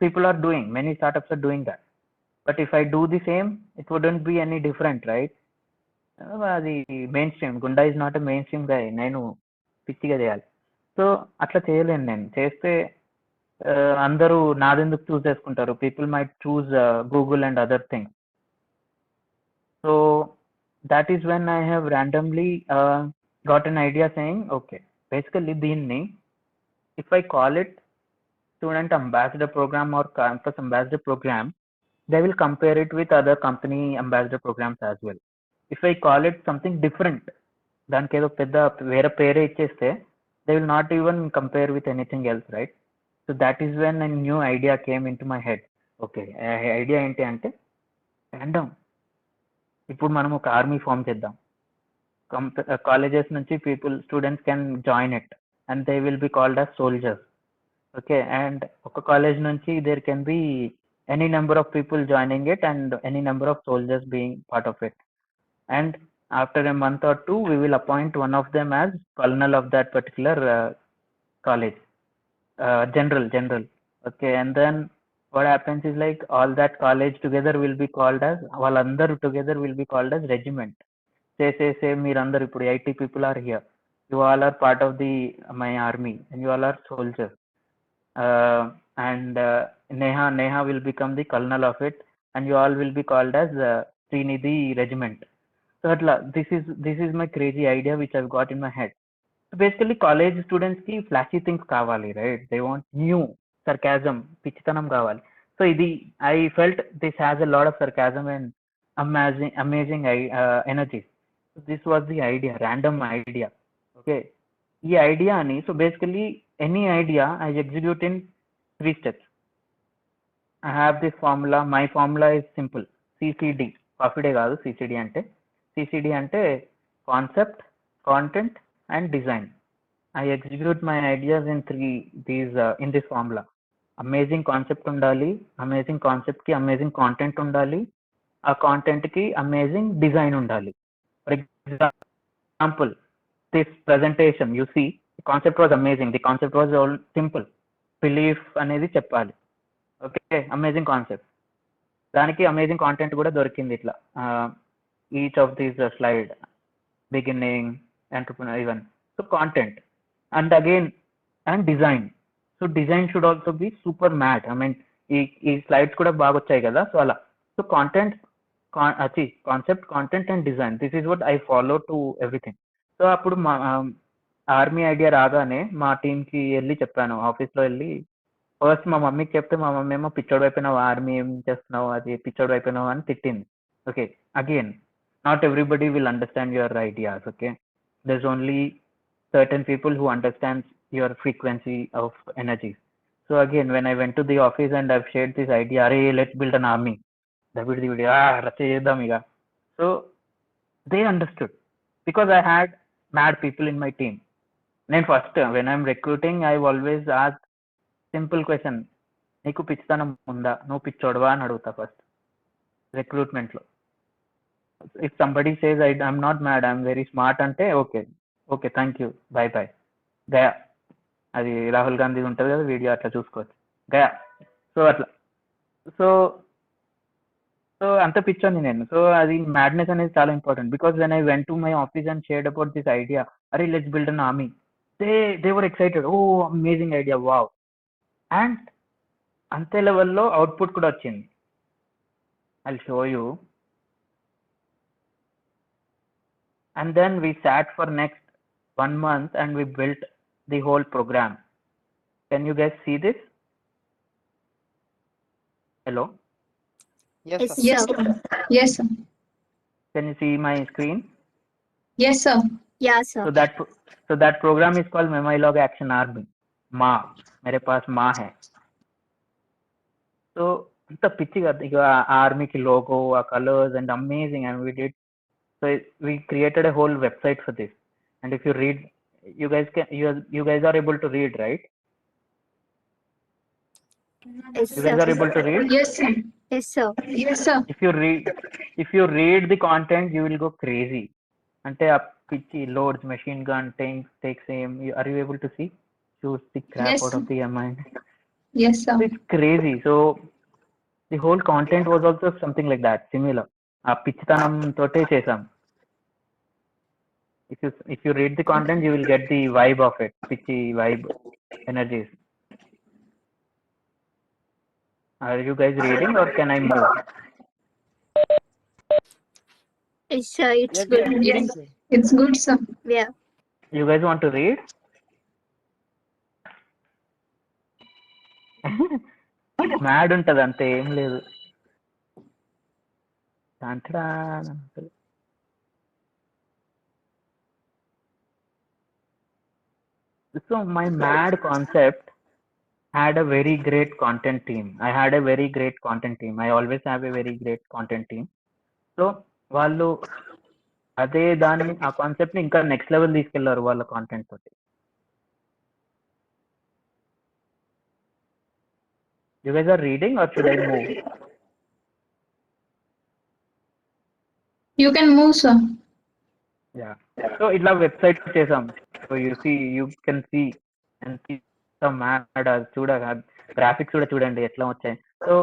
people are doing, many startups are doing that. But if I do the same, it wouldn't be any different, right? అది mainstream. Gunda is not a mainstream guy. నేను పిచ్చిగా చేయాలి. So అట్లా చేయలేను నేను. చేస్తే అందరూ నాదెందుకు చూస్ చేసుకుంటారు. People might choose Google and other things. So that is when I have randomly got an idea saying, okay, basically దీన్ని if I call it student ambassador program or campus ambassador program, they will compare it with other company ambassador programs as well. If I call it something different, దానికి ఏదో పెద్ద వేరే పేరే ఇచ్చేస్తే they will not even compare with anything else, right? So that is when a new idea came into my head. Okay, idea ఏంటి అంటే random. ఇప్పుడు మనం ఒక ఆర్మీ ఫామ్ చేద్దాం. కాలేజెస్ నుంచి students can join it and they will be called as soldiers. Okay, and ఒక college నుంచి there can be any number of people joining it and any number of soldiers being part of it. And after a month or two we will appoint one of them as colonel of that particular college, general. Okay, and then what happens is like all that college together will be called as వాళ్ళందరూ together will be called as regiment. say మీరందరూ ఇప్పుడు 80 people are here, you all are part of the my army and you all are soldiers, and Neha will become the colonel of it and you all will be called as Srinidhi regiment. So atla this is my crazy idea which I've got in my head. So basically college students ki flashy things kavali, right? They want new sarcasm, pichitanam kavali. So I felt this has a lot of sarcasm and amazing energy. So this was the idea, random idea. Okay, ఈ idea ani, so basically any idea I execute in 3 steps. I have this formula. My formula is simple, CCD. Coffee day కాదు CCD అంటే. CCD అంటే concept, content and design. I execute my ideas in in this formula. Amazing concept undali, amazing concept ki amazing content undali, ఆ content ki amazing design undali. For example, this presentation, you see, the concept was amazing, the concept was all simple, belief అనేది చెప్పాలి. Okay, amazing concept, దానికి amazing content కూడా దొరికింది. ఇట్లా each of these slide, beginning, entrepreneur, even. So content, and again, and design. So design should also be super mad. I mean, ఈ slides కూడా బాగా వచ్చాయి కదా, సో అలా. So concept, content and design, this is what I follow to everything. So అప్పుడు మా army idea రాగానే మా టీంకి వెళ్ళి చెప్పాను, ఆఫీస్లో వెళ్ళి. ఫస్ట్ మా మమ్మీకి చెప్తే మా మమ్మీ ఏమో పిచ్చోడు అయిపోయినావు, ఆర్మీ ఏం చేస్తున్నావు, అది పిచ్చోడు అయిపోయినావు అని తిట్టింది. Okay, again not everybody will understand your ideas. Okay, there's only certain people who understands your frequency of energy. So again, when I went to the office and I've shared this idea, let's build an army, so they understood because I had mad people in my team. Then first, when I'm recruiting, I always ask simple question, నీకు పిచ్చితనం ఉందా, నువ్వు పిచ్చోడవా అని అడుగుతా first recruitment లో. If somebody says I'm not mad, I'm very smart ante, okay thank you, bye Gaya. అది రాహుల్ గాంధీ ఉంటుంది కదా video, అట్లా చూసుకోవచ్చు, గయా. సో అట్లా, సో అంత పిచ్చోని నేను. సో అది మ్యాడ్నెస్ అనేది చాలా important, because when I went to my office and shared about this idea, let's build an army, they were excited, amazing idea, wow. And అంతే లెవెల్లో అవుట్పుట్ కూడా వచ్చింది. I'll show you. And then we sat for next 1 month and we built the whole program. Can you guys see this? Hello? Yes, Yes, sir. sir. Yes, sir. Can you see my screen? Yes, sir. Yeah, sir. So that program is called Memoilog Action Army. Ma, मेरे पास माँ है. So అంత పిచ్చిగా ఇక army కి logo, ఆ colours and amazing, and we did. So we created a whole website for this, and if you read, you guys are able to read, right? Yes, You guys sir. are able to read? Yes, sir. Yes, sir. Yes, sir. If you read the content, you will go crazy. Ante a pichi loads, machine gun, tanks, takes aim. Are you able to see? Shoots the crap Yes, out of the mind. Yes, sir. So it's crazy. So the whole content was also something like that, similar. ఆ పిచ్చితనం తోటే చేసాం. If you read the content, you will get the vibe of it, pitchy vibe, energies. Are you guys reading or can I move? It's it's Yes, we are good. reading, Yes, sir. it's good, sir. Yeah. You guys want to read? Mad ఉంటుంది అంతే, ఏం లేదు. టాంటడా అంటది. So my mad concept had a very great content team. I had a very great content team. I always have a very great content team. So వాళ్ళు అదే దాన్ని, ఆ concept ని ఇంకా నెక్స్ట్ లెవెల్ తీసుకెళ్లారు వాళ్ళ కాంటెంట్ తోటి. You guys are reading or should I move? You can move, sir. Yeah. So ఇట్లా వెబ్సైట్ చేసాం. So you can see and mad చూడ, గ్రాఫిక్స్ కూడా చూడండి ఎట్లా వచ్చాయి. So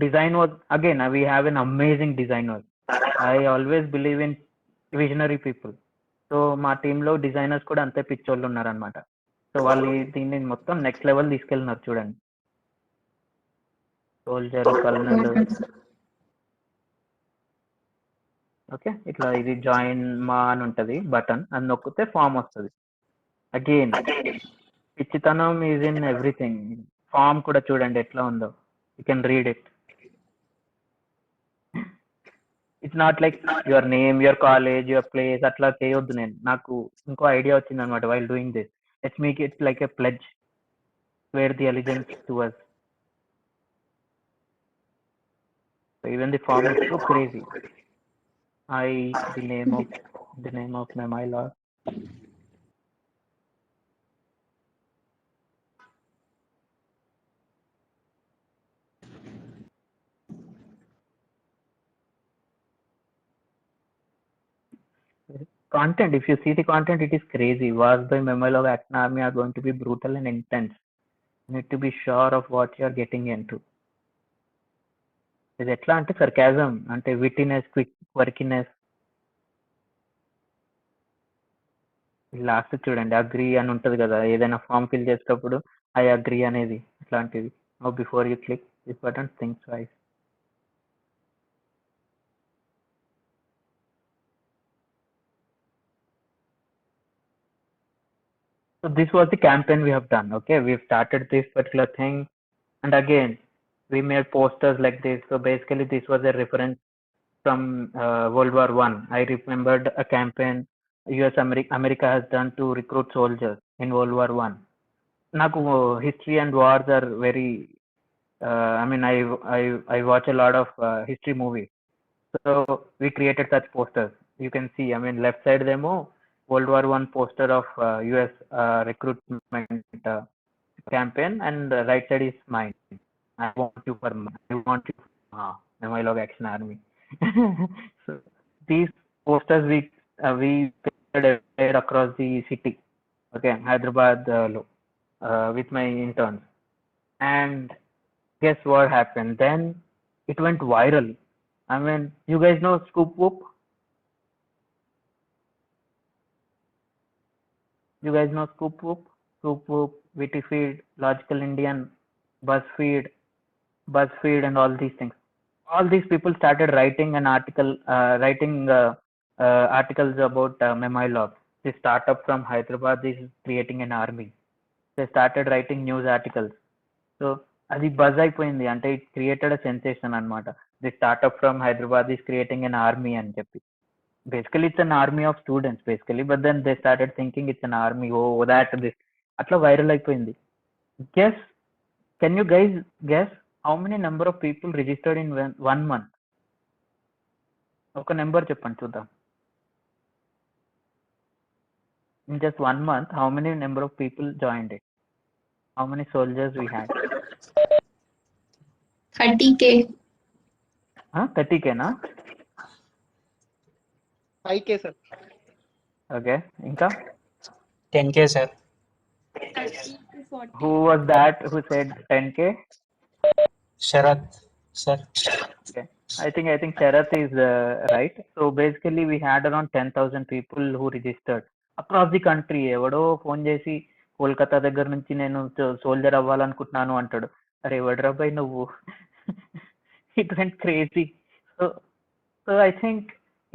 design was again we have an amazing designer. I always believe in visionary people. So మా టీంలో designers కూడా అంతే పిచ్చోళ్ళు ఉన్నారనమాట. సో వాళ్ళు దీన్ని మొత్తం నెక్స్ట్ లెవెల్ తీసుకెళ్ళినారు చూడండి. సోల్జర్, కల్నల్, ఓకే, ఇట్లా ఇది జాయిన్ మా అని ఉంటుంది బటన్, అది నొక్కితే ఫామ్ వస్తుంది. అగైన్ పిచ్చితనం ఈజ్ ఇన్ ఎవ్రీథింగ్. ఫామ్ కూడా చూడండి ఎట్లా ఉందో, you can read it. It's not like your name, your college, your place అట్లా చేయొద్దు. నేను నాకు ఇంకో ఐడియా వచ్చింది అనమాట while doing this. Let's make it like a pledge, where the allegiance to us. Even the form is so crazy. the name of my lord. Content, if you see the content, it is crazy. Wars by Memoilog Action Army are going to be brutal and intense. You need to be sure of what you are getting into. ఇది ఎట్లా అంటే sarcasm, అంటే విటినెస్, quick వర్కినెస్. Last చూడండి, agree అని ఉంటుంది కదా, ఏదైనా form fill చేసేటప్పుడు ఐ అగ్రీ అనేది, ఇట్లాంటివి. Before you click this button, think twice. So this was the campaign we have done. Okay, we've started this particular thing, and again we made posters like this. So basically this was a reference from World War One. I remembered a campaign America has done to recruit soldiers in World War One. Naku history and wars are very I mean I watch a lot of history movies. So we created such posters. You can see, I mean, left side demo World War One poster of US recruitment campaign, and the right side is mine. I want you for Memoilog Action Army. So these posters we played across the city, okay, Hyderabad, with my interns, and guess what happened? Then it went viral. I mean, you guys know Scoop Whoop? You guys know Scoop Whoop? Scoop Whoop, Wittyfeed, Logical Indian, BuzzFeed, and all these things. All these people started writing an article, articles about Memoilog. This startup from Hyderabad is creating an army. They started writing news articles. So అది buzz అయిపోయింది, అంటే it created a sensation అనమాట. The startup from Hyderabad is creating an army అని చెప్పి. Basically it's an army of students basically, but then they started thinking it's an army, oh that this, అట్లా viral అయిపోయింది. Guess, can you guys guess how many number of people registered in 1 month? ఒక number చెప్పండి చూద్దాం. In just 1 month, how many number of people joined it? How many soldiers we had? 30K. 30K na? 5K, sir. Okay. Inka? 10K, sir. Who was that who said 10K? Sharath, sir. Okay. I think Sharath is right. So basically, we had around 10,000 people who registered across the country. ఎవడో phone చేసి కోల్కతా దగ్గర నుంచి నేను soldier అవ్వాలనుకుంటున్నాను అంటాడు. అరే ఎవడ్రా by నువ్వు? It went crazy. So so I think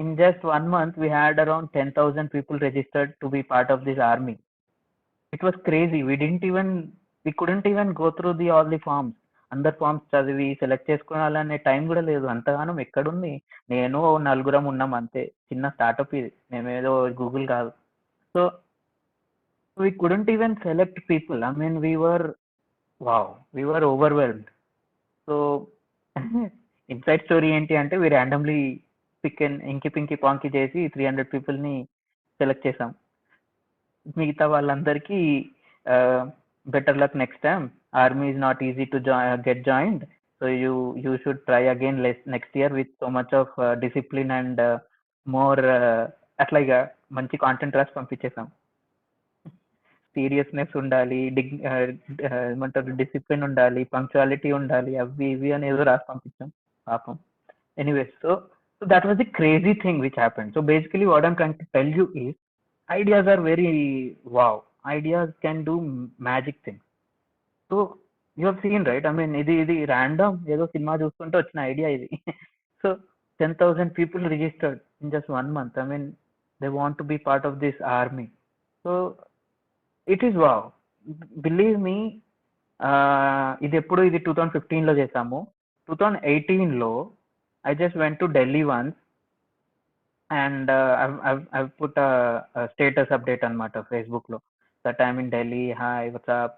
in just 1 month we had around 10,000 people registered to be part of this army. It was crazy. We couldn't even go through all the forms. అందరు forms చదివి select చేసుకోవాలనే time కూడా లేదు. అంతగానం ఎక్కడుంది? నేను నలుగురం ఉన్నాం అంతే. చిన్న స్టార్ట్అప్ ఇది. మేమేదో గూగుల్ కాదు. So we couldn't even select people. I mean, we were overwhelmed. So inside story ఏంటి అంటే we randomly ఇంకి పింకి పాంకి చేసి 300 people ని సెలెక్ట్ చేసాం. మిగతా వాళ్ళందరికీ better luck next time. Army is not easy to get joined. So you should try again next year with so much of discipline and more అట్లా ఇక మంచి కాంటెంట్ రాసి పంపించేసాం. సీరియస్నెస్ ఉండాలి, ఏమంటారు డిసిప్లిన్ ఉండాలి, పంక్చువాలిటీ ఉండాలి, అవి ఇవి అని ఏదో రాసి పంపించాం పాపం. Anyways, so that was the crazy thing which happened. So basically what I'm trying to tell you is ideas are very wow. Ideas can do magic things. So you have seen, right? I mean, ఇది random ఏదో cinema చూస్తుంటే వచ్చిన idea ఇది. So 10,000 people registered in just 1 month. I mean, they want to be part of this army. So it is wow. Believe me, ఇది 2015 లో చేసాము. 2018 లో I just went to Delhi once and I've put a status update on my Facebook lo that I'm in Delhi. Hi, what's up?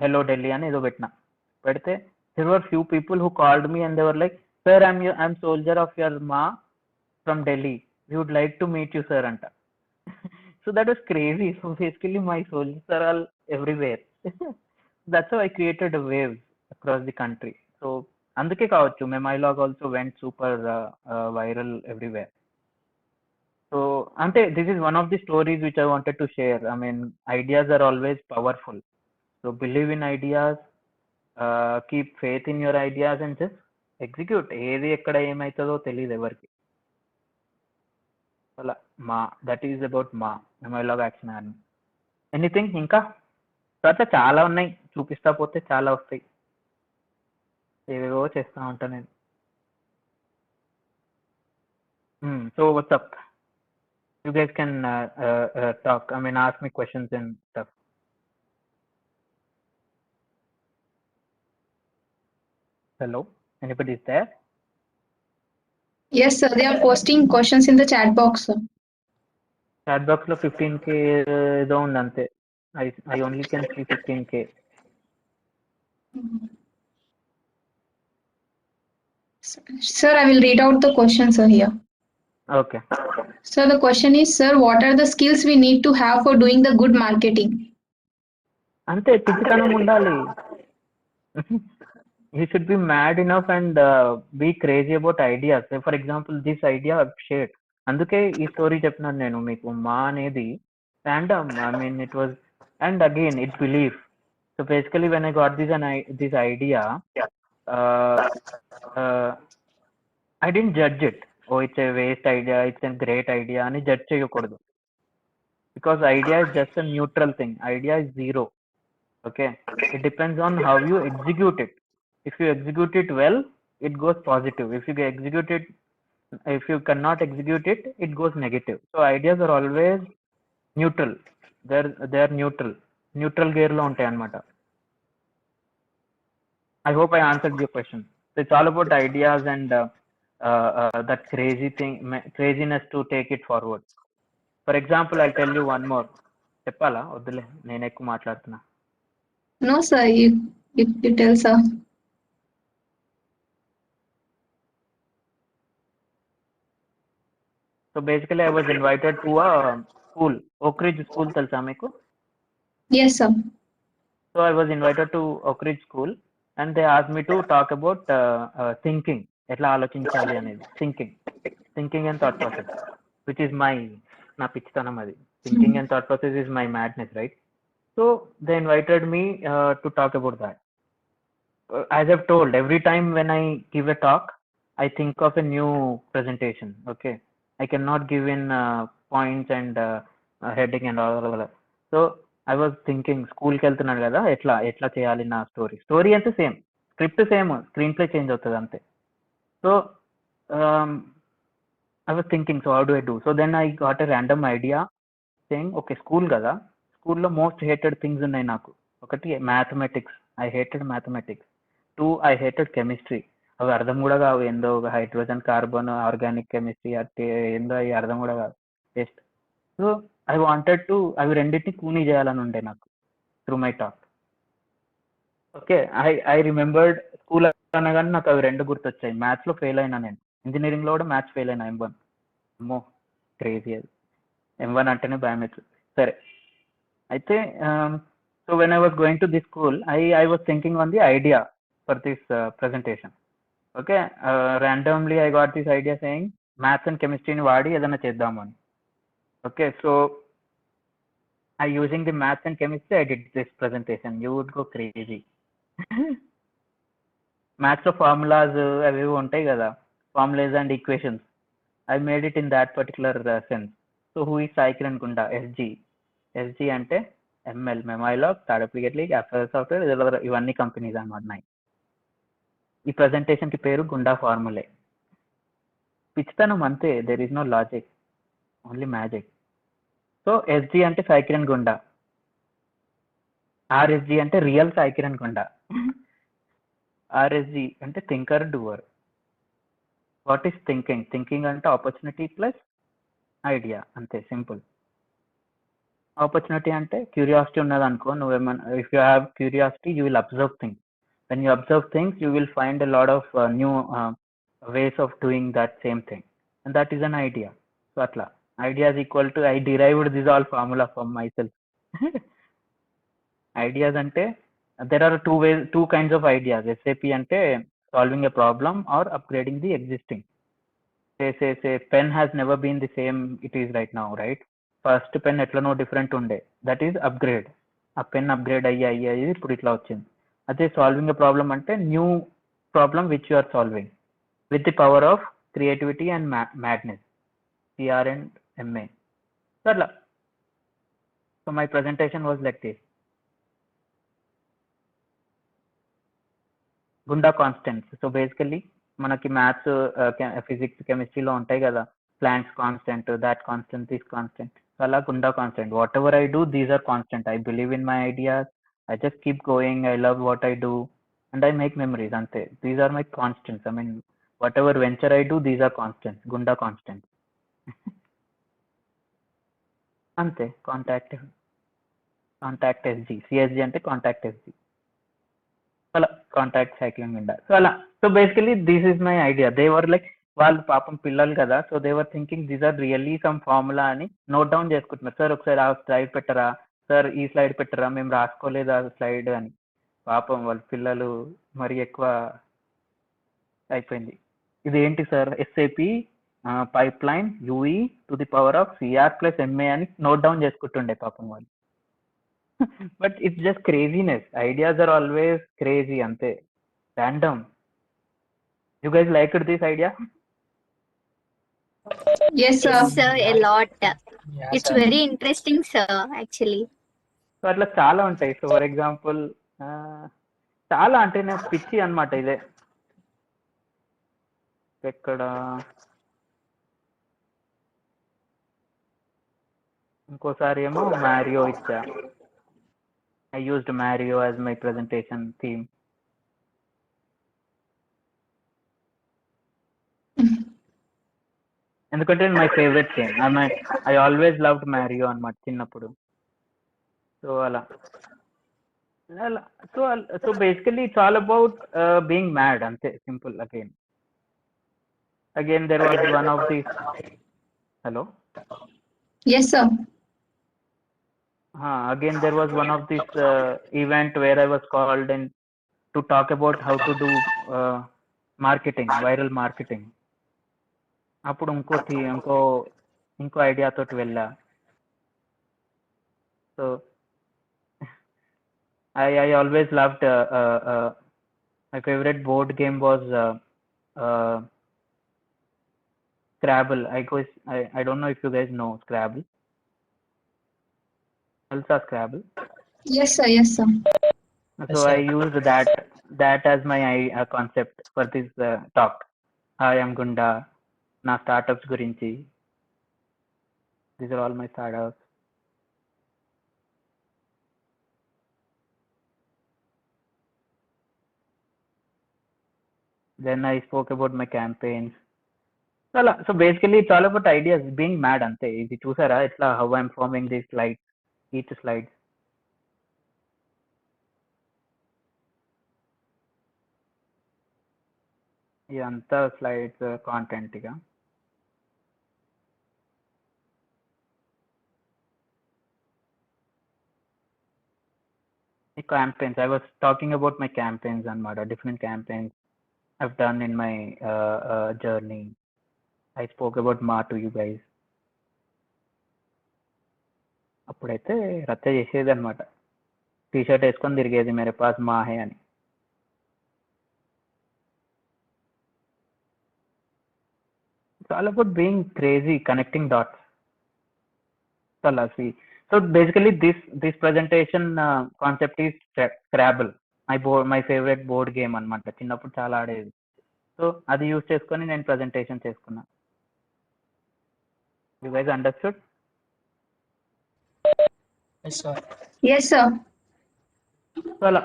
Hello Delhi అని ఏదో పెట్టిన. పెడితే there were few people who called me and they were like, sir, I'm soldier of your ma from Delhi. We would like to meet you, sir anta. So that was crazy. So basically my soldiers are all everywhere. That's how I created a wave across the country. So అందుకే కావచ్చు my log also went super viral everywhere. So అంటే this is one of the stories which I wanted to share. I mean ideas are always powerful. So believe in ideas, keep faith in your ideas and just execute. ఏది ఎక్కడ ఏమవుతుందో తెలియదు ఎవరికి. అలా that is about my log action army. Anything ఇంకా? తర్వాత చాలా ఉన్నాయి, చూపిస్తా పోతే చాలా వస్తాయి. ఏవేవో చేస్తా ఉంటా నేను. So what's up? You guys can talk. I mean ask me questions and stuff. Hello, anybody is there? Yes, sir. They are posting questions in the chat box, sir. Chat box లో 15K ఏదో ఉంది అంతే. I only can see 15K. Sir, I will read out the question, sir, here. Okay. So the question is, sir, what are the skills we need to have for doing the good marketing? అంతే, పిచ్చితనం ఉండాలి. You should be mad enough and be crazy about ideas. Say for example, this idea I've shared. అందుకే ఈ story చెప్పినాను నేను మీకు. మా అనేది random. I mean, it was, and again, it's belief. So basically, when I got this idea, I didn't judge it. Oh, it's a waste idea, it's a great idea అని judge చేయకూడదు. Because idea is just a neutral thing. Idea is zero. Okay? It depends on how you execute it. If you execute it well, it goes positive. If you cannot execute it, it goes negative. So ideas are always neutral. They're neutral gear lo ఉంటాయి అన్నమాట. I hope I answered your question. So it's all about ideas and that craziness to take it forward. For example, I'll tell you one more. చెప్పాలా? వద్దులే, నేను ఎక్కువ మాట్లాడుతున్నా. No, sir. You tell, sir. So basically, I was invited to a school, Oak Ridge School, తెలుసా మీకు? Yes, sir. So I was invited to Oak Ridge School and they asked me to talk about thinking. ఎట్లా ఆలోచించాలి అనేది. Thinking and thought process, which is నా పిచ్చితనం అది. Thinking and thought process is my madness, right? So they invited me to talk about that. As I've told, every time when I give a talk, I think of a new presentation. Okay, I cannot give in points and heading and all. So I was thinking స్కూల్కి వెళ్తున్నాడు కదా ఎట్లా ఎట్లా చేయాలి నా story అంటే same script same screen play change అవుతుంది అంతే. So I was thinking, so how do I do? So then I got a random idea saying, okay, school కదా, స్కూల్లో మోస్ట్ హేటెడ్ థింగ్స్ ఉన్నాయి నాకు. ఒకటి mathematics, I hated mathematics. 2, I hated chemistry. అవి అర్థం కూడా కావు, ఏందో ఒక హైడ్రోజన్ కార్బన్ ఆర్గానిక్ కెమిస్ట్రీ అంటే ఏందో అవి అర్థం కూడా కాదు test. So I wanted to అవి రెండింటిని కూనీ చేయాలని ఉండే నాకు through my talk. Okay, I remembered school అనగానే నాకు అవి రెండు గుర్తొచ్చాయి. మ్యాథ్స్లో ఫెయిల్ అయినా నేను, ఇంజనీరింగ్లో కూడా మ్యాథ్స్ ఫెయిల్ అయినా M1. అమ్మో క్రేజీ అది, M1 అంటేనే బయోమెట్రిక్. సరే అయితే so when I was going to this school I was thinking on the idea for this presentation. Okay, randomly I got this idea saying maths and కెమిస్ట్రీని వాడి ఏదైనా చేద్దామని. Okay, so I using the maths and chemistry, I did this presentation. You would go crazy. Maths లో formulas అవి ఉంటాయి కదా, formulas and equations. I made it in that particular sense. So who is Sai Kiran Gunda? SG అంటే ML, Memilog, Startup League, Affairs Software, ఇవన్నీ companies అన్నమాట నాయి. ఈ presentation కి పేరు గుండా ఫార్ములే. పిచ్చితనం అంతే, there is no logic, only magic. So SG అంటే సాయి కిరణ్ గుండా, ఆర్ఎస్జి అంటే రియల్ సాయి కిరణ్ గుండా, ఆర్ఎస్జి అంటే thinker doer. What is thinking? Thinking అంటే ఆపర్చునిటీ ప్లస్ ఐడియా, అంతే సింపుల్. ఆపర్చునిటీ అంటే క్యూరియాసిటీ ఉన్నది అనుకో, నువ్వేమన్నా if you have curiosity you will observe things. When you observe things you will find a lot of new ways of doing that same thing, and that is an idea. So atla idea is equal to, I derived this all formula from myself. Ideas ante there are two kinds of ideas. SAP ante solving a problem or upgrading the existing. Say pen has never been the same it is right now, right? First pen etlano different unde, that is upgrade. A pen upgrade ayyi ippudu itla vachindi. Ade solving a problem ante new problem which you are solving with the power of creativity and madness, CR and MA. So my presentation was like this. Gunda constants. So basically మనకి maths physics కెమిస్ట్రీలో ఉంటాయి కదా, plants constant, that constant, this constant. అలా Gunda constant. Whatever I do these are constant. I believe in my ideas, I just keep going, I love what I do and I make memories, అంతే. These are my constants. I mean whatever venture I do, these are constants, Gunda constants. Ante contact SG, CSG ante contact SG. Ala contact cycling Gunda. So basically this is my idea. They were like, వాళ్ళు పాపం పిల్లలు కదా, so they were thinking these are really some formula అని note down చేసుకుంటున్నారు. Sir ఒకసారి ఆ slide పెట్టరా, sir ఈ స్లైడ్ పెట్టరా, మేము రాసుకోలేదు ఆ స్లైడ్ అని. పాపం వాళ్ళ పిల్లలు మరి ఎక్కువ అయిపోయింది. ఇది ఏంటి sir, SAP pipeline UE to the power of CR plus MA అని నోట్ డౌన్ చేసుకుంటుండే పాపం వాళ్ళు. But it's just craziness. Ideas are always crazy, అంతే, random. You guys liked this idea? Yes, sir. Yes, sir, a lot. Yeah, It's sir. very interesting, sir, actually. So అట్లా చాలా ఉంటాయి. So for example చాలా అంటే నేను పిచ్చి అనమాట ఇదే. ఎక్కడ ఇంకోసారి ఏమో మ్యారియో ఇచ్చా. I used Mario as my presentation theme. ఎందుకంటే my favourite game. I always loved Mario అనమాట చిన్నప్పుడు. సో అలా so basically it's all about being mad, అంతే, simple. Again there was one of these. Hello? Yes, sir. Again there was one of this event where I was called in to talk about how to do marketing, viral marketing. అప్పుడు ఇంకో idea తోటి వెళ్ళా. So I always loved my favorite board game was Scrabble. I don't know if you guys know Scrabble. Also Scrabble. Yes, sir. Yes, sir. So sir. I used that as my concept for this talk. Hi, I'm Gunda. Na startups gurinchi. These are all my startups. Then I spoke about my campaigns. So basically it's all about ideas, being mad ante. ఇది చూసారా ఎట్లా how I'm forming these slides, each slide. ఇదంతా slides content ఇక. ఈ campaigns, I was talking about my campaigns అన్నమాట, different campaigns I've done in my journey. I spoke about Ma to you guys. అప్పుడైతే రచ్చ చేసేది అనమాట, టీ షర్ట్ వేసుకొని తిరిగేది మేరే పాస్ మా హే అని. It's all about being crazy, connecting dots. So basically this presentation concept is Scrabble. My favorite board game అన్నమాట, చిన్నప్పుడు చాలా ఆడేది. సో అది యూజ్ చేసుకొని నేను ప్రెజెంటేషన్ చేసుకున్నా. You guys understood? Yes, sir. Yes, sir. So అలా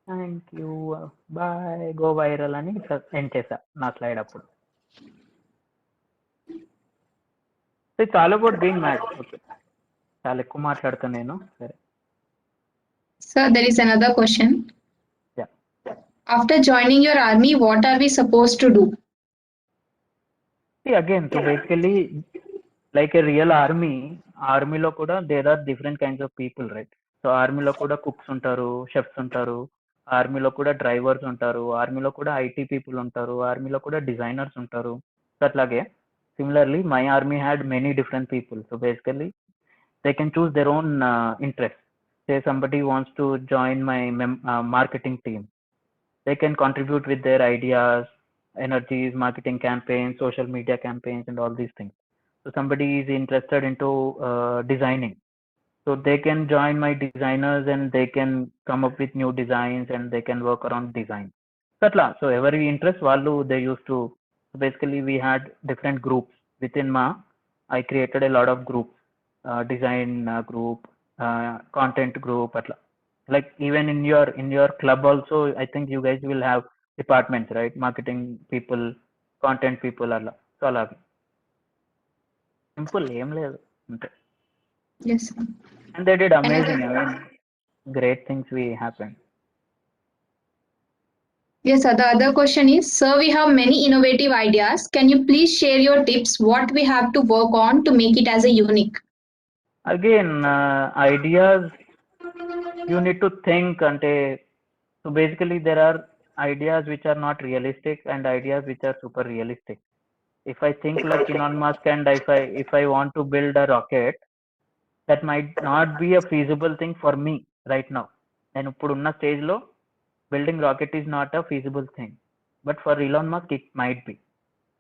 thank you bye go viral అని ఎండ్ చేసా నా స్లైడ్ అప్పుడు. So it's all about being mad. Okay, చాలా ఎక్కువ మాట్లాడుతాను నేను. సరే. Sir, there is another question. Yeah. After joining your army, what are we supposed to do? See, again, so basically like a real ఆర్మీలో కూడా there are different kinds of people, right? So ఆర్మీలో కూడా cooks ఉంటారు, chefs ఉంటారు, ఆర్మీలో కూడా drivers ఉంటారు, ఆర్మీలో కూడా ఐటీ పీపుల్ ఉంటారు, ఆర్మీలో కూడా డిజైనర్స్ ఉంటారు. సో అట్లాగే similarly my army had many different people. So basically they can choose their own interest. Say somebody wants to join my marketing team, they can contribute with their ideas, energies, marketing campaigns, social media campaigns, and all these things. So somebody is interested into designing, so they can join my designers and they can come up with new designs and they can work around design. So every interest value they used to. So basically we had different groups within ma. I created a lot of groups, design group, content group, atla. Like even in your club also, I think you guys will have departments, right? Marketing people, content people, alla. So అలాగే simple, ఏం లేదు అంటే. Yes, sir. And they did amazing. I mean, great things we happened. Yes, sir. The other question is, sir, we have many innovative ideas. Can you please share your tips what we have to work on to make it as a unique? Again, ideas you need to think ante. So basically there are ideas which are not realistic and ideas which are super realistic. If I think like Elon Musk and if I want to build a rocket, that might not be a feasible thing for me right now. And ఇప్పుడున్న stage లో building rocket is not a feasible thing, but for Elon Musk it might be,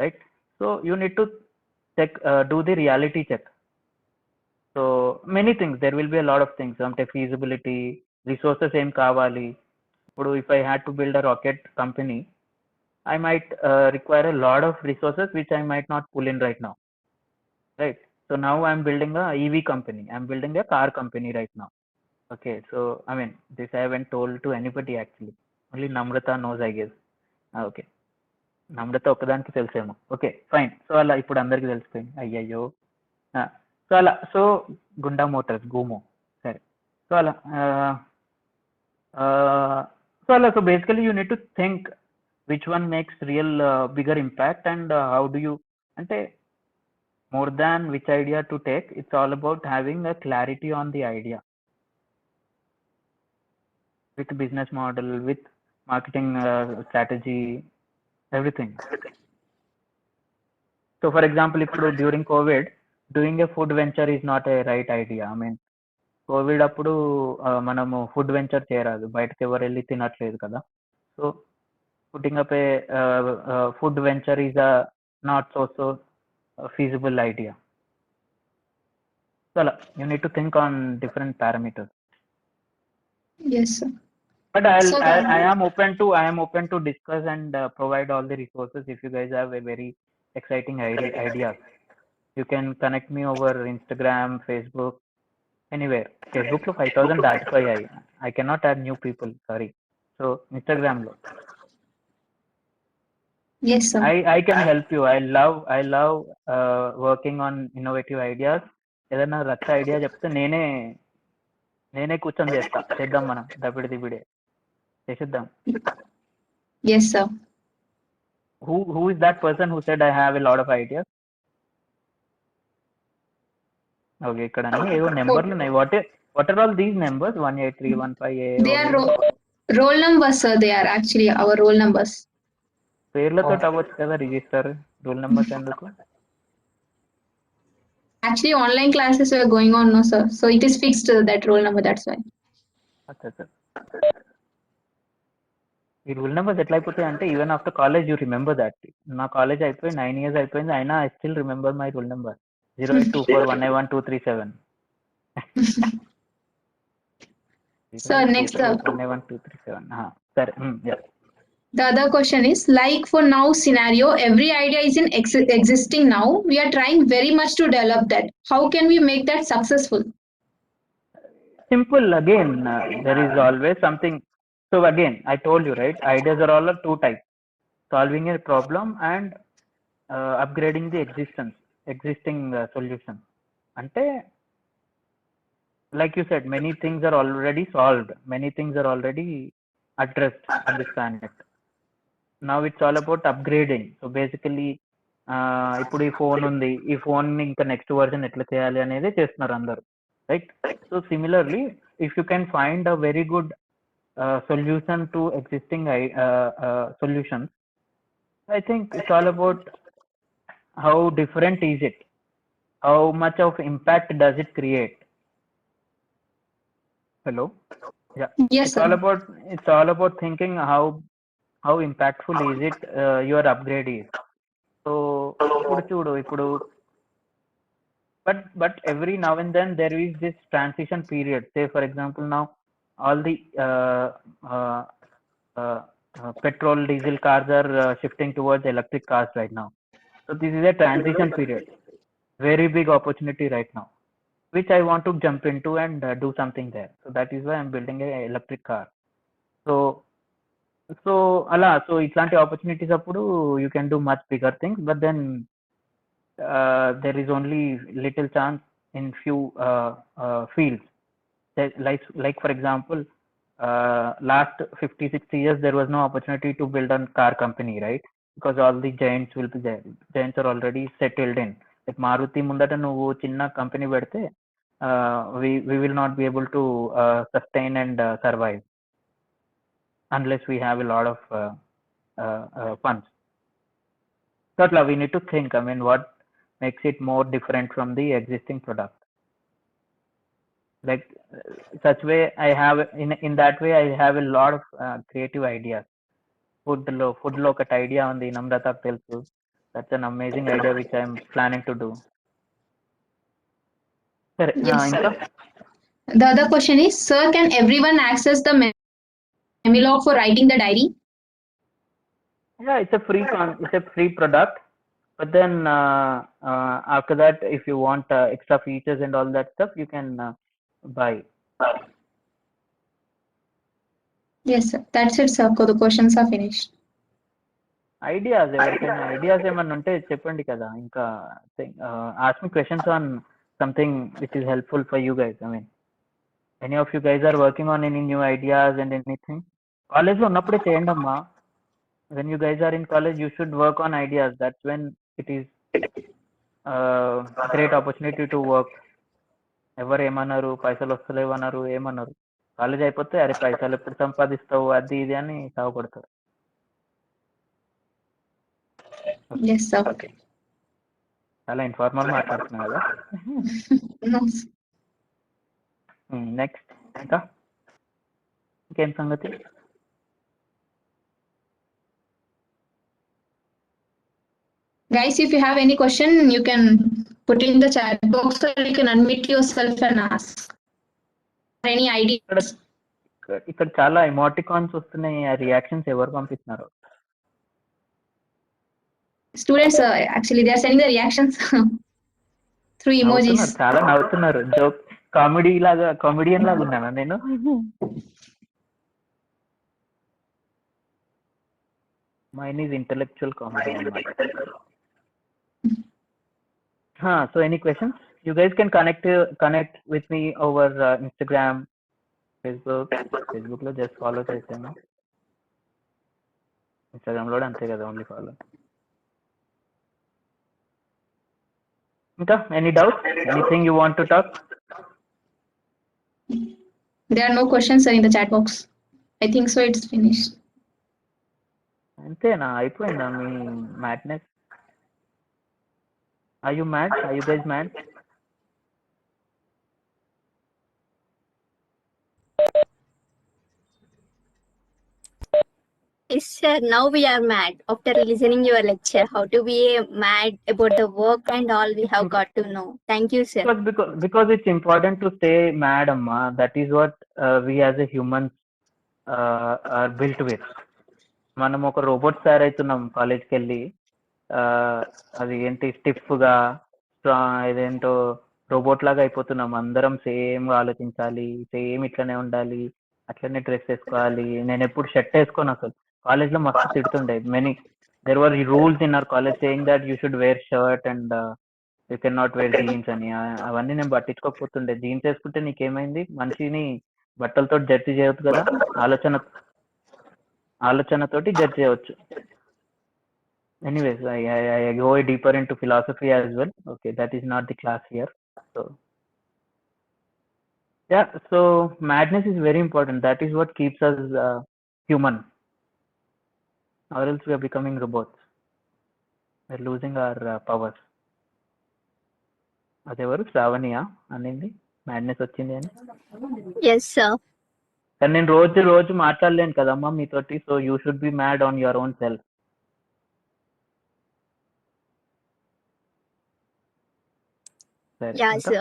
right? So you need to check, do the reality check. So many things, there will be a lot of things అంటే feasibility, resources ఏం కావాలి. ఇప్పుడు if I had to build a rocket company, I might require a lot of resources which I might not pull in right now, right? So now I'm building a EV company, I'm building a car company right now. Okay, so I mean this I haven't told to anybody actually, only Namrata knows, I guess. Okay, నమ్రత ఒక్కదానికి తెలుసేమో. Okay fine. So అలా ఇప్పుడు అందరికి తెలిసిపోయింది, అయ్యయ్యో. So అలా, so గుండా Motors, గూమో, సరే. So అలా so basically you need to think which one makes real bigger impact and how do you, అంటే more than which idea to take, it's all about having a clarity on the idea with business model, with marketing strategy, everything. So for example, if during COVID doing a food venture is not a right idea. I mean Covid అప్పుడు మనము food venture చేయరాదు, బయటకు ఎవరు వెళ్ళి తినట్లేదు కదా. So putting up a food venture is a not so feasible idea. So you need to think on different parameters. Yes, sir. But So, I am open to discuss and provide all the resources if you guys have a very exciting ideas. You can connect me over Instagram, Facebook, anywhere. Facebook లో 5,000 దాటిపోయాయి. I cannot add new people, sorry. So Instagram లో yes, sir. I can help you. I love working on innovative ideas. ఏదైనా రచ్చ idea చెప్తే నేనే కూర్చొని చేద్దాం మనం దబిడే చేసేద్దాం. Yes, sir. Who is that person who said I have a lot of ideas? Okay, ఇక్కడ అన్ని ఏవో నెంబర్లు ఉన్నాయి. What are all these numbers? 18315A. They are roll numbers, sir. They are actually our roll numbers. పేర్లతో అవ్వచ్చు కదా register, rule numbers ఎందుకు? Actually, online classes were going on, no, sir. So it is fixed that roll number. That's why. అచ్చా. ఈ rule numbers ఎట్లా అయిపోతాయి అంటే even after college you remember that. నా కాలేజ్ అయిపోయి 9 years అయిపోయింది, అయినా I still remember my rule number 08241812237. So next, 1812337. Sir, yeah. the other question is like for now scenario, every idea is in existing now. We are trying very much to develop that. How can we make that successful? Simple again. There is always something. So again, I told you, right? Ideas are all of two types: solving a problem and upgrading the existing solution. Ante, like you said, many things are already solved. Many things are already addressed on this planet. Now it's all about upgrading. So basically, ఇప్పుడు ఈ phone ఉంది, ఈ phone ఇంకా next version ఎట్లా చేయాలి అనేది చేస్తున్నారు అందరు, right? So similarly if you can find a very good solution to existing solutions, I think it's all about how different is it, how much of impact does it create. Hello? Yeah. Yes, It's sir. all about thinking how impactful is it your upgrade is. So ఇప్పుడు but every now and then there is this transition period. Say for example, now all the petrol diesel cars are shifting towards electric cars right now. So this is a transition period, very big opportunity right now, which I want to jump into and do something there. So that is why I'm building a electric car. So అలా, so ఇట్లాంటి opportunities అప్పుడు you can do much bigger things, but then there is only little chance in few fields. Like for example, last 50-60 years there was no opportunity to build a car company, right? Because all the giants are already settled in. Like Maruti ముందట నువ్వు చిన్న company పెడితే we will not be able to sustain and survive unless we have a lot of funds. So we need to think, I mean, what makes it more different from the existing product. Like such way I have, in that way I have a lot of creative ideas. Food lo okat idea on the Namrata telusu. That's an amazing idea which I'm planning to do. Sir, Yes, sir. ఇంకా The other question is, sir, can everyone access the Memilog for writing the diary? yeah, it's a free product, but then after that if you want extra features and all that stuff you can buy. Yes, sir. That's it, sir. The questions are finished. Ideas ఎవరికైనా ideas ఏమన్నా ఉంటే చెప్పండి కదా. ఇంకా ask me questions on something which is helpful for you guys. I mean any of you guys are working on any new ideas and anything, కాలేజ్లో ఉన్నప్పుడే చేయండి అమ్మా. When you guys are in college you should work on ideas. That's when it is great opportunity to work. ఎవరు ఏమన్నారు, పైసలు వస్తలేవు అన్నారు, ఏమన్నారు, కాలేజ్ అయిపోతే అరే పైసలు ఎప్పుడు సంపాదిస్తావు అది ఇది అని సాగుపడతారు. Yes, sir. చాలా ఇన్ఫార్మల్ మాట్లాడుతున్నా కదా. No. నెక్స్ట్ ఇంకేం సంగతి? Guys, if you have any question, you can put in the chat box or you can unmute yourself and ask. Any ideas? ఇక్కడ చాలా ఎమోటికాన్స్ వస్తున్నాయి. ఆ రియాక్షన్స్ ఎవరు పంపిస్తున్నారు? Students, actually, they are sending the reactions through emojis. నవ్వుతున్నారు, చాలా నవ్వుతున్నారు. Joke comedian లాగా ఉన్నానా నేను? Mine is intellectual comedy. So any questions? You guys can connect with me over Instagram, Facebook లో just follow చేసాను. Instagram లో అంతే కదా, only follow. ఇంకా any doubts? Anything you want to talk? There are no questions sir, in the chat box. I think so. It's finished. అంతేనా? అయిపోయిందా మీ madness? Are you mad? Are you guys mad? Yes, sir. Now we are mad after listening your lecture. How to be mad about the work and all we have got to know. Thank you, sir. Because it's important to stay mad, Amma. That is what we as a humans are built with. మనం ఒక robot తయారవుతున్నాం కాలేజ్కి వెళ్ళి. అది ఏంటి స్టిఫ్గా ఇదేంటో robot లాగా అయిపోతున్నాం. అందరం సేమ్ ఆలోచించాలి, సేమ్ ఇట్లనే ఉండాలి, అట్లనే డ్రెస్ వేసుకోవాలి. నేను ఎప్పుడు షర్ట్ వేసుకోను అసలు. కాలేజ్ లో మస్తు తిడుతుండే. There were rules in our college saying that you should wear shirt and you can not wear jeans అని. అవన్నీ నేను పట్టించుకోకపోతుండే. జీన్స్ వేసుకుంటే నీకేమైంది? మనిషిని బట్టలతో జడ్జి చేయొచ్చు కదా, ఆలోచనతోటి జడ్జ్ చేయవచ్చు. Anyways, I go deeper into philosophy as well. Okay, that is not the class here. So yeah, so madness is very important. That is what keeps us human, or else we are becoming robots. We are losing our powers. అదెవరు? శ్రావణియా అనింది madness వచ్చింది అని? Yes, sir. కానీ నేను రోజు మాట్లాడలేను కదమ్మా మీతోటి. So you should be mad on your own self. Yeah, sir.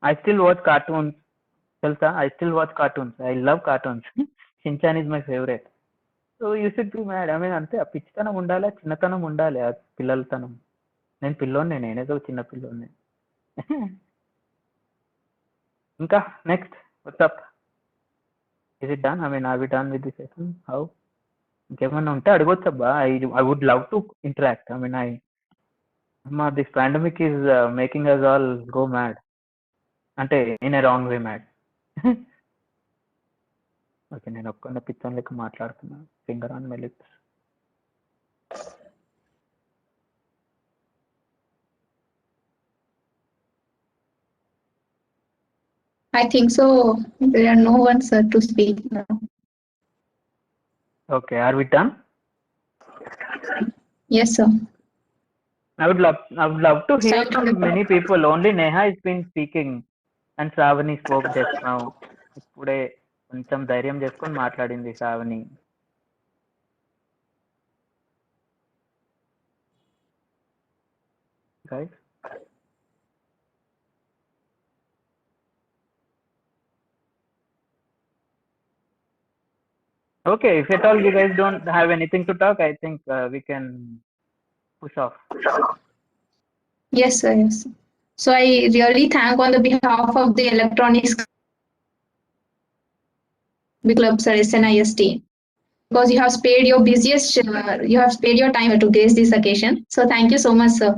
I still watch cartoons. Telsa, I still watch cartoons. I love cartoons. Shinchan is my favorite. So you should be mad. I mean, అంతే ఆ పిచ్చితనం ఉండాలి, చిన్నతనం ఉండాలి, ఆ పిల్లలతనం. నేను పిల్లోనే, నేనేదో చిన్న పిల్లోనే. ఇంకా next WhatsApp. Is it done? I mean are we done with the session? How? ఇంకేమన్నా ఉంటే అడగొచ్చు అబ్బా. I would love to interact. I mean this pandemic is making us all go mad. అంటే in a wrong way mad. Okay, నేను ఒక్కనే పిచ్చన్ లెక్క మాట్లాడుతున్నా. Finger on my lips. I think so. There are no one sir to speak now. Okay, are we done? Yes, sir. I would love to hear Start from with- many people. Only Neha has been speaking and Shravani spoke just now. ఇప్పుడే కొంచెం ధైర్యం చేసుకొని మాట్లాడింది Shravani. Guys, okay, if at all you guys don't have anything to talk, I think we can push off. Yes, sir. Yes. Sir. So I really thank on the behalf of the Electronics Club, sir, SNIST, because you have spared your you have spared your time to grace this occasion. So thank you so much, sir.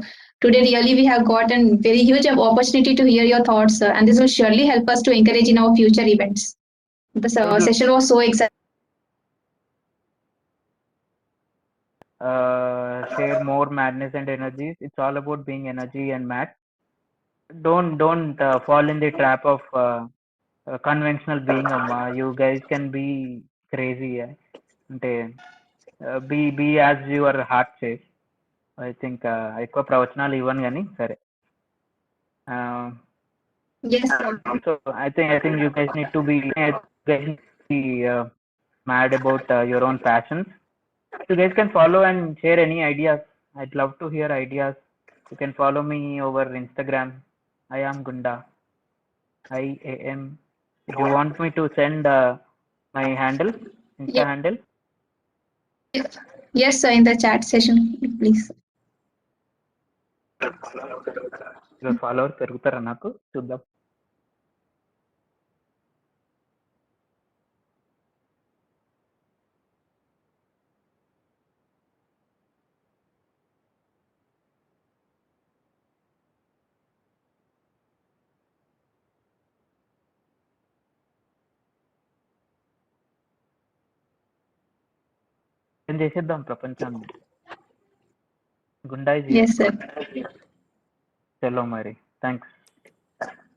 Today, really, we have got a very huge opportunity to hear your thoughts, sir, and this will surely help us to encourage in our future events. The session was so exciting. Share more madness and energies. It's all about being energy and mad. Don't fall in the trap of conventional being, Amma. You guys can be crazy. అంటే be as your heart says. I think ఎక్కువ ప్రవచనాలు ఇవ్వను కానీ సరే. Yes, sir. So I think you guys need to be mad about your own passions. You guys can follow and share any ideas. I'd love to hear ideas. You can follow me over Instagram. I am Gunda. IAM. Do you want me to send my handle, Insta Yeah. handle? Yes, sir, in the chat session, please. Follower పెరుగుతారా నాకు చూద్దాం. ఏం చేసేద్దాం ప్రపంచాన్ని. గుండా is here. Yes, sir. చలో మరి. Thanks.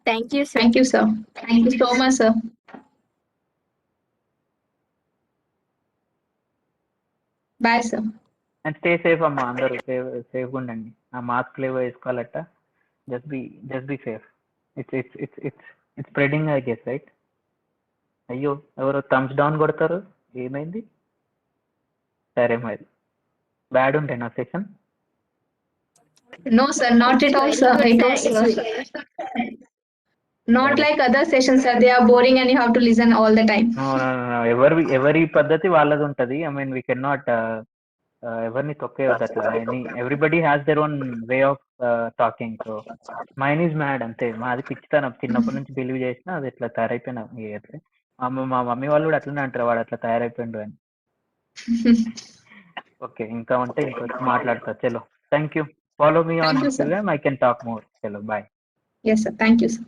Thank you, sir. Thank you, sir. Thank you so much, sir. Bye, sir. And stay safe అమ్మా, అందరూ సేఫ్గా ఉండండి. ఆ మాస్క్ లేవో వేసుకోవాలట. Just be safe. It's spreading I guess, right? అయ్యో, ఎవరో థమ్స్ డౌన్ కొడతారు, ఏమైంది? సరే మరి, బ్యాడ్ ఉంటే నా session. No, sir, not at all, sir. It was not like other sessions, sir. They are boring and you have to listen all the time. ఎవరి పద్ధతి వాళ్ళది ఉంటది. I mean we can not ఎవరిని తొక్కేయద్దు అట్లా. Everybody has their own way of talking. So mine is mad అంతే. మాది పిచ్చితనం, చిన్నప్పటి నుంచి బిలీవ్ చేసినా అది ఇట్లా తయారైపోయినా. మా మమ్మీ వాళ్ళు కూడా అట్లనే అంటారు, వాడు అట్లా తయారైపోయిండు అని. ఓకే, ఇంకా ఉంటే ఇంకొచ్చి మాట్లాడతా. చలో, thank you. Follow me on Thank you, sir. Instagram. I can talk more. Chalo, bye. Yes, sir. Thank you, sir.